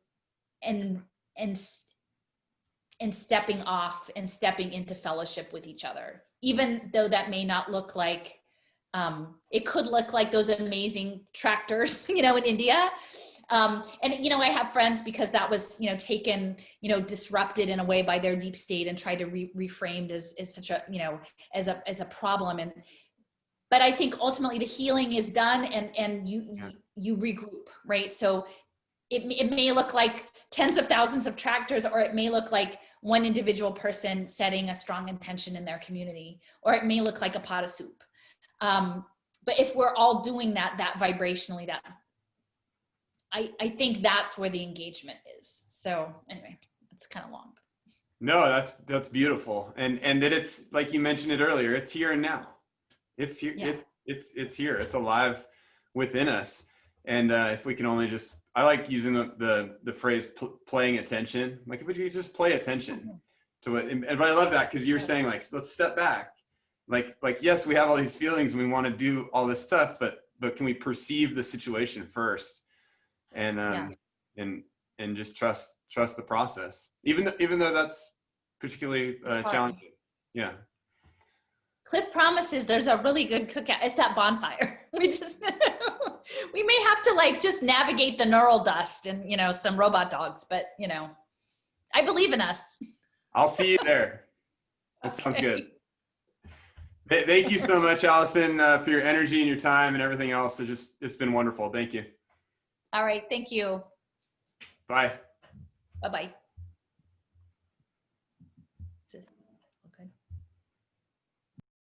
stepping off and stepping into fellowship with each other, even though that may not look like, it could look like those amazing tractors, in India. And, I have friends, because that was, taken, disrupted in a way by their deep state and tried to reframed as such a, as a problem. But I think ultimately the healing is done, and you regroup, right? So it may look like tens of thousands of tractors, or it may look like one individual person setting a strong intention in their community, or it may look like a pot of soup. But if we're all doing that vibrationally, that I think that's where the engagement is. So anyway, it's kind of long. No, that's beautiful. And that it's, like you mentioned it earlier, it's here and now. It's here. Yeah. It's here. It's alive within us. And if we can only just, I like using the phrase playing attention. If we could just pay attention to it. But I love that, because you're saying let's step back. Yes, we have all these feelings and we want to do all this stuff, but can we perceive the situation first? And just trust the process, even though that's particularly challenging. Yeah. Cliff promises there's a really good cookout. It's that bonfire. We just, we may have to like just navigate the neural dust and, you know, some robot dogs, but you know, I believe in us. I'll see you there. That sounds good. Thank you so much, Alison, for your energy and your time and everything else. It's been wonderful. Thank you. All right. Thank you. Bye. Bye-bye.